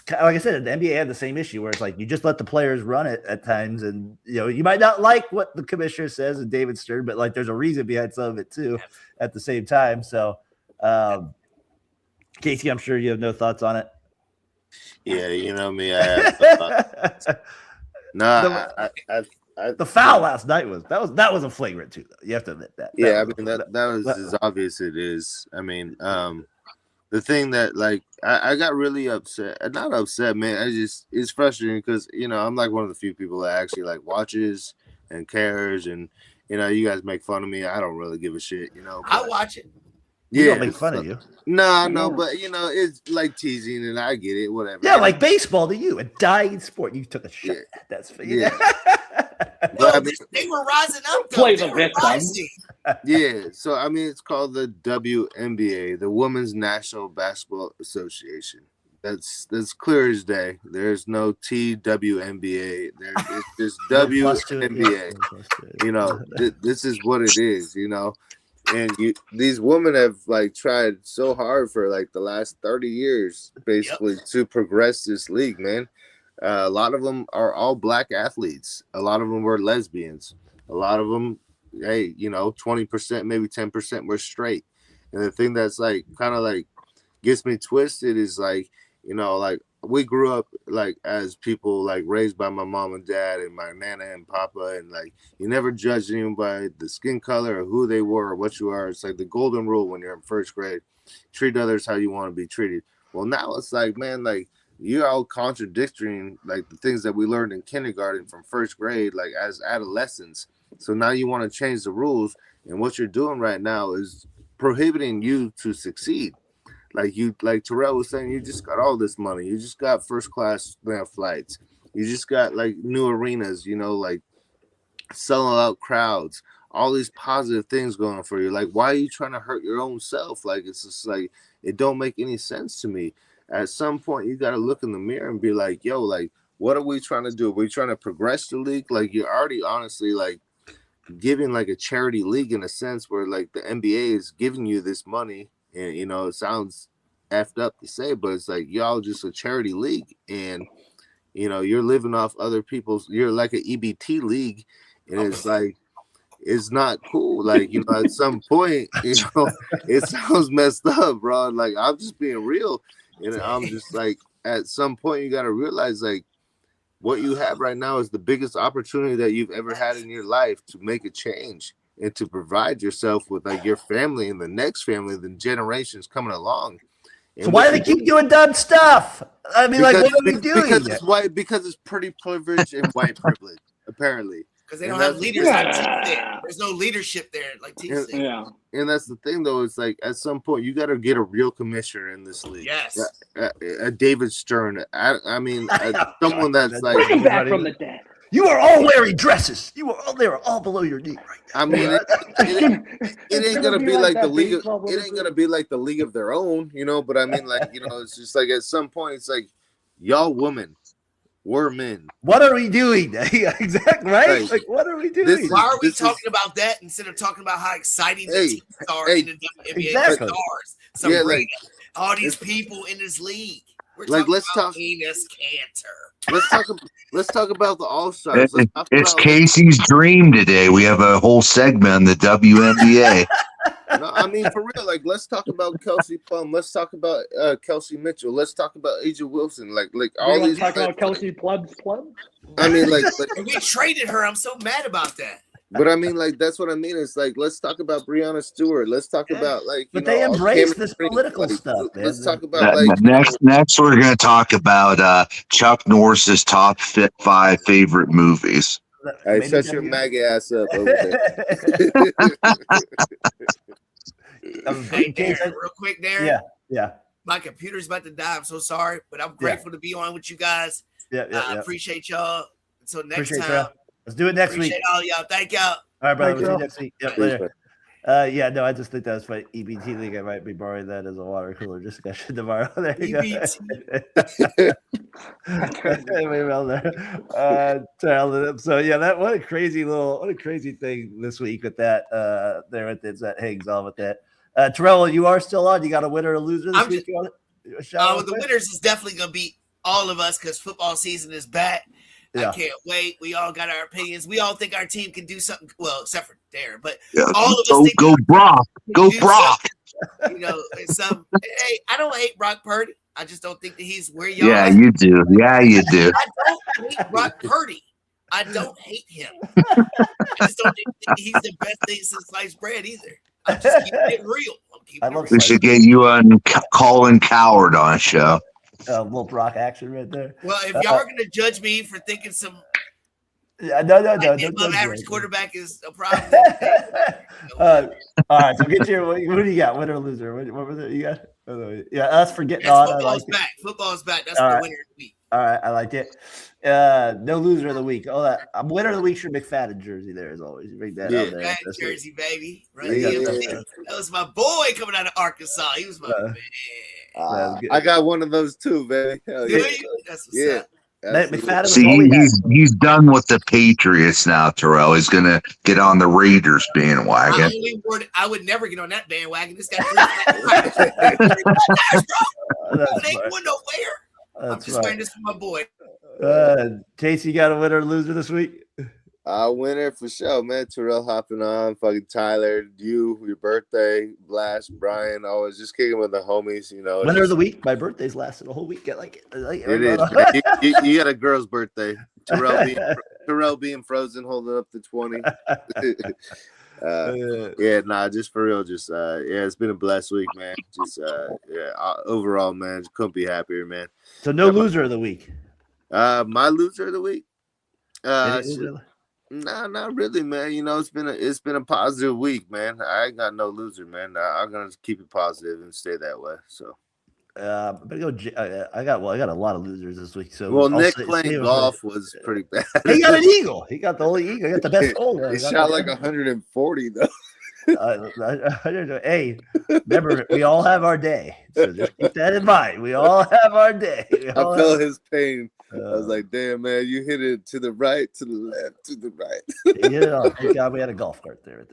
kind of, like I said, the NBA had the same issue where it's like you just let the players run it at times, and you might not like what the commissioner says and David Stern, but like there's a reason behind some of it too at the same time. So, Casey, I'm sure you have no thoughts on it. Yeah, you know me. I have the foul last night was a flagrant too, though. You have to admit that. Yeah, I mean that was as obvious it is. I mean, the thing that like I got really upset, not upset, man. It's frustrating because I'm like one of the few people that actually like watches and cares, and you guys make fun of me. I don't really give a shit, I watch it. We don't make fun of you. No, but it's like teasing, and I get it, whatever. Yeah, like baseball to you, a dying sport. You took a shot. That's yeah. But I mean, they were rising up. Play the victim. Yeah, so I mean, it's called the WNBA, the Women's National Basketball Association. That's clear as day. There's no TWNBA. It's just WNBA. This is what it is. And these women have like tried so hard for like the last 30 years, basically, to progress this league, man. A lot of them are all black athletes. A lot of them were lesbians. A lot of them, 20%, maybe 10% were straight. And the thing that's like kind of like gets me twisted is like, like we grew up like as people like raised by my mom and dad and my nana and papa, and like you never judged anyone by the skin color or who they were or what you are. It's like the golden rule when you're in first grade: treat others how you want to be treated. Well, now it's like, man, like you're all contradicting like the things that we learned in kindergarten from first grade, like as adolescents. So now you want to change the rules, and what you're doing right now is prohibiting you to succeed. Like Terrell was saying, you just got all this money. You just got first class flights. You just got like new arenas, like selling out crowds, all these positive things going for you. Like, why are you trying to hurt your own self? Like, it's just like, it don't make any sense to me. At some point, you got to look in the mirror and be like, yo, like, what are we trying to do? Are we trying to progress the league? Like, you're already honestly like giving like a charity league in a sense where like the NBA is giving you this money. And, it sounds effed up to say, but it's like y'all just a charity league. And, you're living off other people's, you're like an EBT league. And it's like, it's not cool. Like, at some point, it sounds messed up, bro. Like, I'm just being real. And I'm just like, at some point, you got to realize, like, what you have right now is the biggest opportunity that you've ever had in your life to make a change and to provide yourself with like your family and the next family, the generations coming along. And so why do they keep doing dumb stuff? I mean, like, what are we doing? Because it's white. Because it's pretty privilege and white privilege, apparently. Because they don't have leaders like T there. There's no leadership there like T said. Yeah. And that's the thing, though. It's like at some point you got to get a real commissioner in this league. Yes. A David Stern. I mean, someone that's like bring back from the dead. You are all wearing dresses. They are all below your knee right now. I mean, it ain't gonna be like the league. It ain't gonna be like the league of their own, But I mean, like, it's just like at some point, it's like y'all women, we're men. What are we doing? Exactly right. Like, what are we doing? Why are we talking about that instead of talking about how exciting the teams are in the WNBA? Exactly. Stars, All these people in this league. We're Like, talking about penis cancer. Let's talk about the All-Stars. It's Casey's dream today. We have a whole segment on the WNBA. No, I mean, for real, like, let's talk about Kelsey Plum. Let's talk about Kelsey Mitchell. Let's talk about Aja Wilson. Like all these. Talk about Kelsey Plum. I mean, like we traded her. I'm so mad about that. But I mean, like, that's what I mean. It's like, let's talk about Breonna Stewart. Let's talk about, like, but they embrace this political stuff. Let's talk about next. We're going to talk about Chuck Norris's top 5 favorite movies. Hey, shut your MAGA ass up over there. Hey, Darren, real quick, Darren. Yeah. My computer's about to die. I'm so sorry, but I'm grateful to be on with you guys. I appreciate y'all. Until next time. Let's do it next week. Appreciate all y'all. Thank y'all. All right, brother. We'll see you next week. Yep, later. No, I just think that was funny. EBT League, I might be borrowing that as a water cooler discussion tomorrow. There you go. So yeah, what a crazy thing this week with that. There with it that hangs on with that. Terrell, you are still on. You got a winner or loser this week? The winners is definitely gonna be all of us because football season is back. I can't wait. We all got our opinions. We all think our team can do something. Well, except for Darren, but all of us think go Brock. Go Brock. You know, hey, I don't hate Brock Purdy. I just don't think that he's where y'all. Yeah, you do. Yeah, you do. I don't hate Brock Purdy. I don't hate him. I just don't think he's the best thing since sliced bread either. I'm just keeping it real. We should get you on Colin Coward on a show. A little Brock action right there. Well, if y'all are going to judge me for thinking some no. Above average quarterback is a problem. All right, so get your. What do you got? Winner or loser? What was it you got? Yeah, us for getting on. Football's back. Football's back. That's the winner of the week. All right, I liked it. No loser of the week. I'm winner of the week. Should McFadden jersey there as always. You bring that out there. McFadden jersey, baby. Right. That was my boy coming out of Arkansas. He was my man. I got one of those too, baby. Hell yeah. That's what's up. McFadden. See, he's done with the Patriots now, Terrell. He's going to get on the Raiders bandwagon. I would never get on that bandwagon. This guy ain't going nowhere. I'm just wearing this for my boy. Casey, you got a winner or loser this week? Winner for sure, man. Terrell hopping on, fucking Tyler, your birthday, Blast, Brian, always just kicking with the homies, you know. Winner of the week. My birthday's lasted a whole week. It is. You got a girl's birthday. Terrell being frozen, holding up the 20. Just for real, it's been a blessed week, man. Overall, man, just couldn't be happier, man. So no loser of the week. My loser of the week. Nah, not really, man. You know, it's been a positive week, man. I ain't got no loser, man. I'm gonna keep it positive and stay that way. So, I got a lot of losers this week. So, Nick playing golf was pretty bad. He got an eagle. He got the only eagle. He got the best hole. He shot like 140 though. Hey, remember, we all have our day. So just keep that in mind. We all have our day. I felt his pain. I was like, damn, man, you hit it to the right, to the left, to the right. Thank God we had a golf cart there.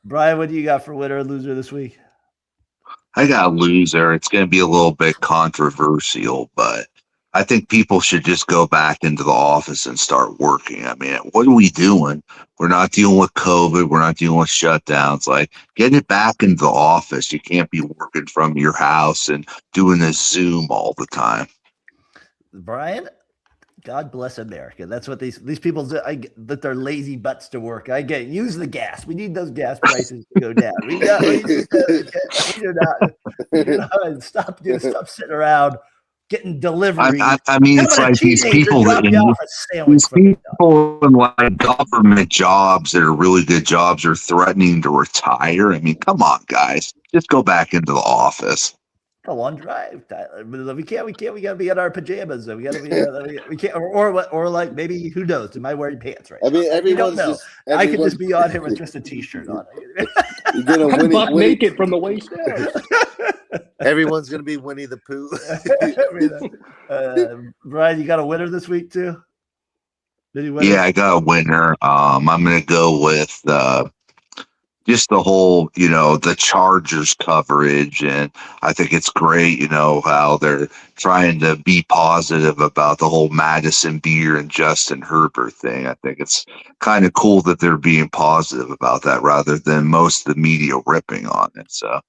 Brian, what do you got for winner or loser this week? I got a loser. It's going to be a little bit controversial, but I think people should just go back into the office and start working. I mean, what are we doing? We're not dealing with COVID. We're not dealing with shutdowns. Like, get it back into the office. You can't be working from your house and doing this Zoom all the time. Brian, God bless America. That's what these people do. That they're lazy butts to work. I get it. Use the gas. We need those gas prices to go down. Stop sitting around getting delivery. I mean, it's like these people in like government jobs that are really good jobs are threatening to retire. I mean, come on, guys, just go back into the office. A long drive, Tyler. We can't. We gotta be in our pajamas. We gotta be. We can't. Or like maybe who knows? Am I wearing pants right? I mean, everyone's just. I could just be on here with just a t-shirt on. You're gonna buck naked from the waist down. Everyone's gonna be Winnie the Pooh. Brian, you got a winner this week too? Yeah, I got a winner. I'm gonna go with just the whole, the Chargers coverage. And I think it's great, how they're trying to be positive about the whole Madison Beer and Justin Herbert thing. I think it's kind of cool that they're being positive about that rather than most of the media ripping on it. So,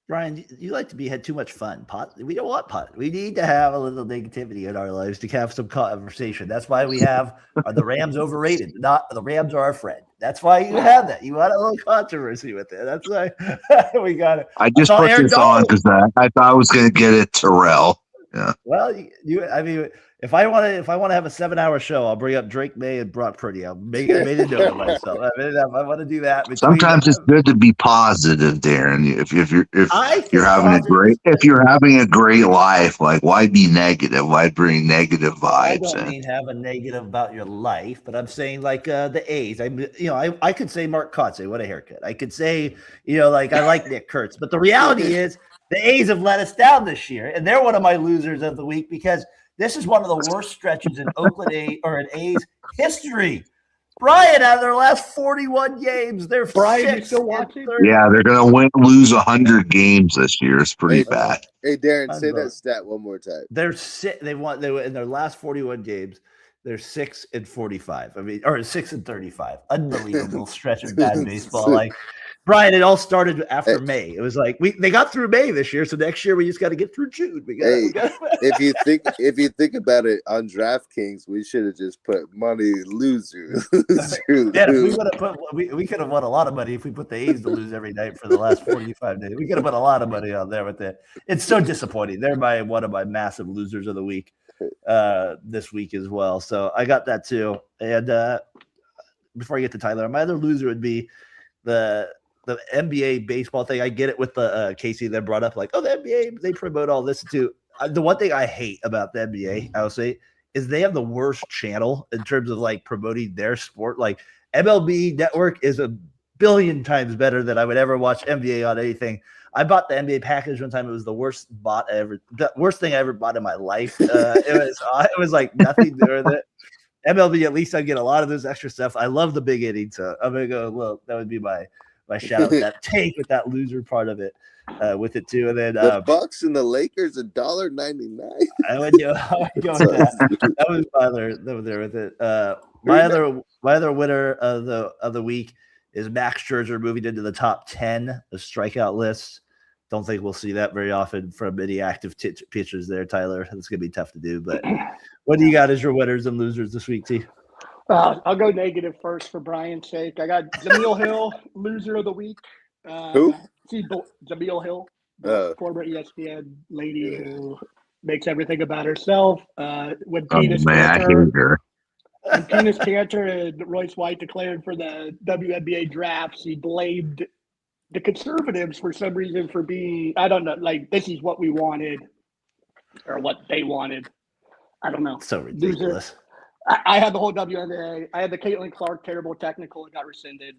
Brian, you like to had too much fun. We don't want pot. We need to have a little negativity in our lives to have some conversation. That's why we have are the Rams overrated? Not the Rams are our friend. That's why you have that. You want a little controversy with it. That's why we got it. I just put this on because I thought I was going to get it Terrell. Yeah. Well, I mean, if I want to have a 7-hour show, I'll bring up Drake May and Brock Purdy. I'll made a note of myself. I want to do that. Sometimes it's good to be positive, Darren. If you're having a great life, like why be negative? Why bring negative vibes? I don't mean have a negative about your life, but I'm saying like the A's. I could say Mark Kotsay, what a haircut. I could say, like I like Nick Kurtz, but the reality is the A's have let us down this year, and they're one of my losers of the week because this is one of the worst stretches in Oakland A's history. Brian, out of their last 41 games, they're Brian, you still watching? Yeah, they're going to lose 100 games this year. It's pretty bad. Hey, Darren, say that stat one more time. They were in their last 41 games. They're 6-45. I mean, or 6-35. Unbelievable stretch of bad baseball. Like Brian, it all started after May. It was like they got through May this year, so next year we just got to get through June. If you think about it on DraftKings, we should have just put money loser. Yeah, we could have won a lot of money if we put the A's to lose every night for the last 45 days. We could have put a lot of money on there with it. It's so disappointing. They're one of my massive losers of the week this week as well. So I got that too. And before I get to Tyler, my other loser would be the NBA baseball thing. I get it with the Casey that brought up like, the NBA, they promote all this too. The one thing I hate about the NBA, I would say, is they have the worst channel in terms of like promoting their sport. Like MLB Network is a billion times better than I would ever watch NBA on anything. I bought the NBA package one time. It was the worst thing I ever bought in my life. It was like nothing to do with it. MLB, at least I get a lot of this extra stuff. I love the big inning, so I'm gonna go. Well, that would be my shout out. That take with that loser part of it, with it too. And then the Bucks and the Lakers $1.99. I would go with that. That was there with it. My other winner of the week is Max Scherzer moving into the top 10 the strikeout list. Don't think we'll see that very often from any active pitchers there, Tyler. It's going to be tough to do. But what do you got as your winners and losers this week, T? I'll go negative first for Brian's sake. I got Jameel Hill, loser of the week. Who? Jameel Hill, former ESPN lady who makes everything about herself. When Penis Cantor and Royce White declared for the WNBA draft, she blamed the conservatives for some reason for being, I don't know, like this is what we wanted or what they wanted. I don't know. So ridiculous. I had the whole WNBA. I had the Caitlin Clark terrible technical. It got rescinded.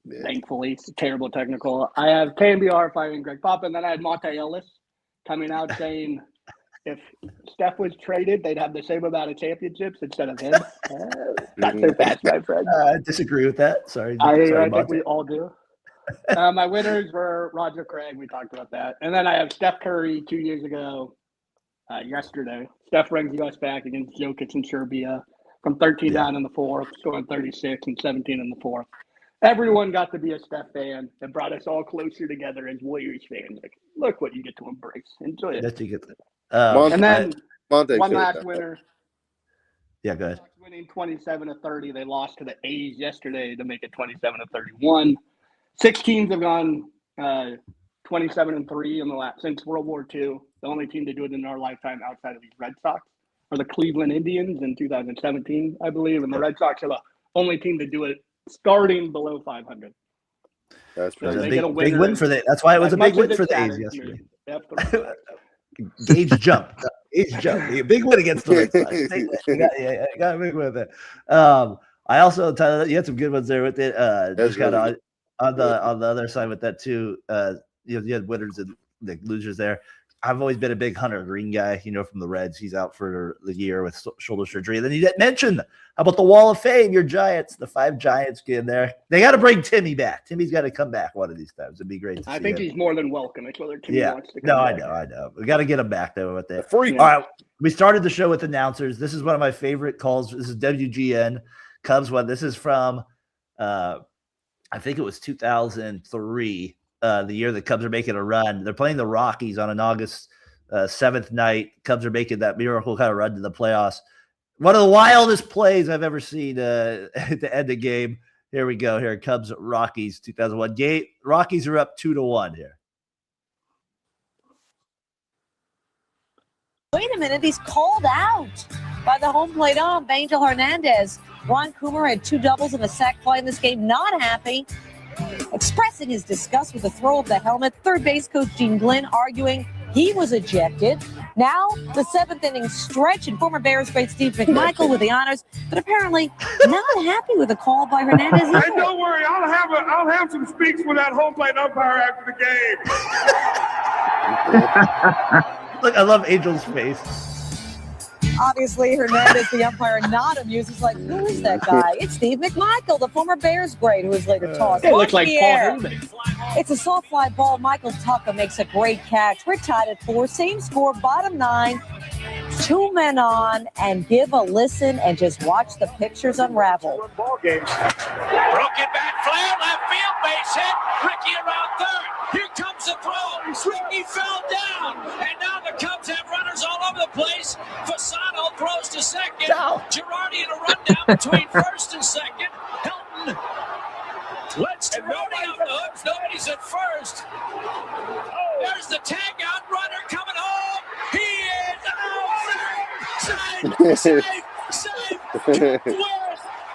Yeah. Thankfully, it's a terrible technical. I have KNBR firing Greg Pop, and then I had Monte Ellis coming out saying if Steph was traded, they'd have the same amount of championships instead of him. Not so fast, my friend. I disagree with that. Sorry. I think we all do. My winners were Roger Craig. We talked about that. And then I have Steph Curry 2 years ago, yesterday. Steph brings us back against Jokic and Serbia from 13 down in the fourth, scoring 36 and 17 in the fourth. Everyone got to be a Steph fan. It brought us all closer together as Warriors fans. Like, look what you get to embrace. Enjoy it. That you get that. And then one last winner. Yeah, go ahead. Winning 27-30. They lost to the A's yesterday to make it 27-31. 6 teams have gone 27-3 in the last since World War II. The only team to do it in our lifetime outside of these Red Sox are the Cleveland Indians in 2017, I believe, and the Red Sox are the only team to do it starting below 500. That's pretty big win for that. That's why it was a big win for the A's yesterday. Gage jump. Big win against the Red Sox. Got a big win with it. I also, Tyler, you had some good ones there with it. Just kind of on the other side with that too. You had winners and the losers there. I've always been a big Hunter Green guy, from the Reds. He's out for the year with shoulder surgery. And then you didn't mention, how about the Wall of Fame, your Giants, the 5 Giants get in there. They got to bring Timmy back. Timmy's got to come back one of these times. It'd be great to see I think him. he's more than welcome. It's whether Timmy wants to come back. I know. We got to get him back, though, with that. All right, we started the show with announcers. This is one of my favorite calls. This is WGN Cubs one. This is from, I think it was 2003, the year the Cubs are making a run. They're playing the Rockies on an August 7th night. Cubs are making that miracle kind of run to the playoffs. One of the wildest plays I've ever seen to end a game. Here we go. Here, Cubs Rockies 2001. Rockies are up 2-1 here. Wait a minute, he's called out by the home plate ump, Angel Hernandez. Ron Coomer had 2 doubles and a sac fly in this game, not happy. Expressing his disgust with the throw of the helmet, third base coach Gene Glynn arguing he was ejected. Now, the 7th inning stretch, and former Bears great Steve McMichael with the honors, but apparently not happy with the call by Hernandez either. Hey, don't worry, I'll have some speaks with that home plate umpire after the game. Look, I love Angel's face. Obviously, Hernandez, the umpire, not amused. He's like, who is that guy? It's Steve McMichael, the former Bears great, who was later tossed. It looks like Paul Heyman. It's a soft fly ball. Michael Tucker makes a great catch. We're tied at 4. Same score, bottom 9. 2 men on, and give a listen and just watch the pictures unravel. Broken bat flare, left field, base hit. Ricky around third. Here comes the throw. Ricky fell down, and now the Cubs have runners all over the place. Fasano throws to second. Girardi in a rundown between first and second. Hilton lets Girardi off the hooks. Nobody's at first. There's the tag out runner coming home. He is out. Save.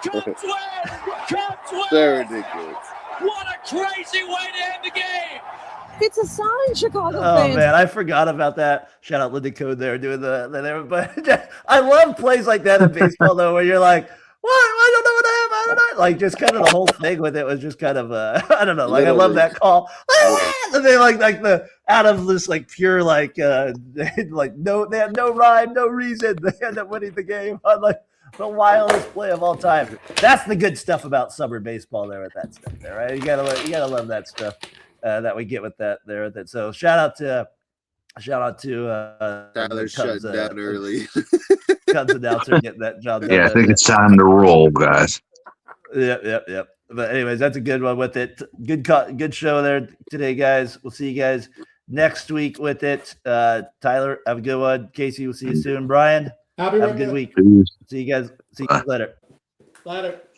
Cubs win. So ridiculous. What a crazy way to end the game. It's a sign, Chicago Oh fans. man, I forgot about that. Shout out Linda Code there doing the but I love plays like that in baseball though, where you're like, what? I don't know what happened. I don't know. Like just kind of the whole thing with it was just kind of I don't know. Like I love that call. And they like the out of this like pure like like no, they had no rhyme, no reason. They end up winning the game on like the wildest play of all time. That's the good stuff about summer baseball there with that stuff there, right? You gotta love that stuff that we get with that there. That so shout out to Tyler shut down early. Cubs announcer getting that job done. Yeah, I think it's time to roll, guys. Yep. But anyways, that's a good one with it. Good show there today, guys. We'll see you guys next week with it. Tyler, have a good one. Casey, we'll see you soon. Brian, have a good week. See you guys. See you guys later. Later.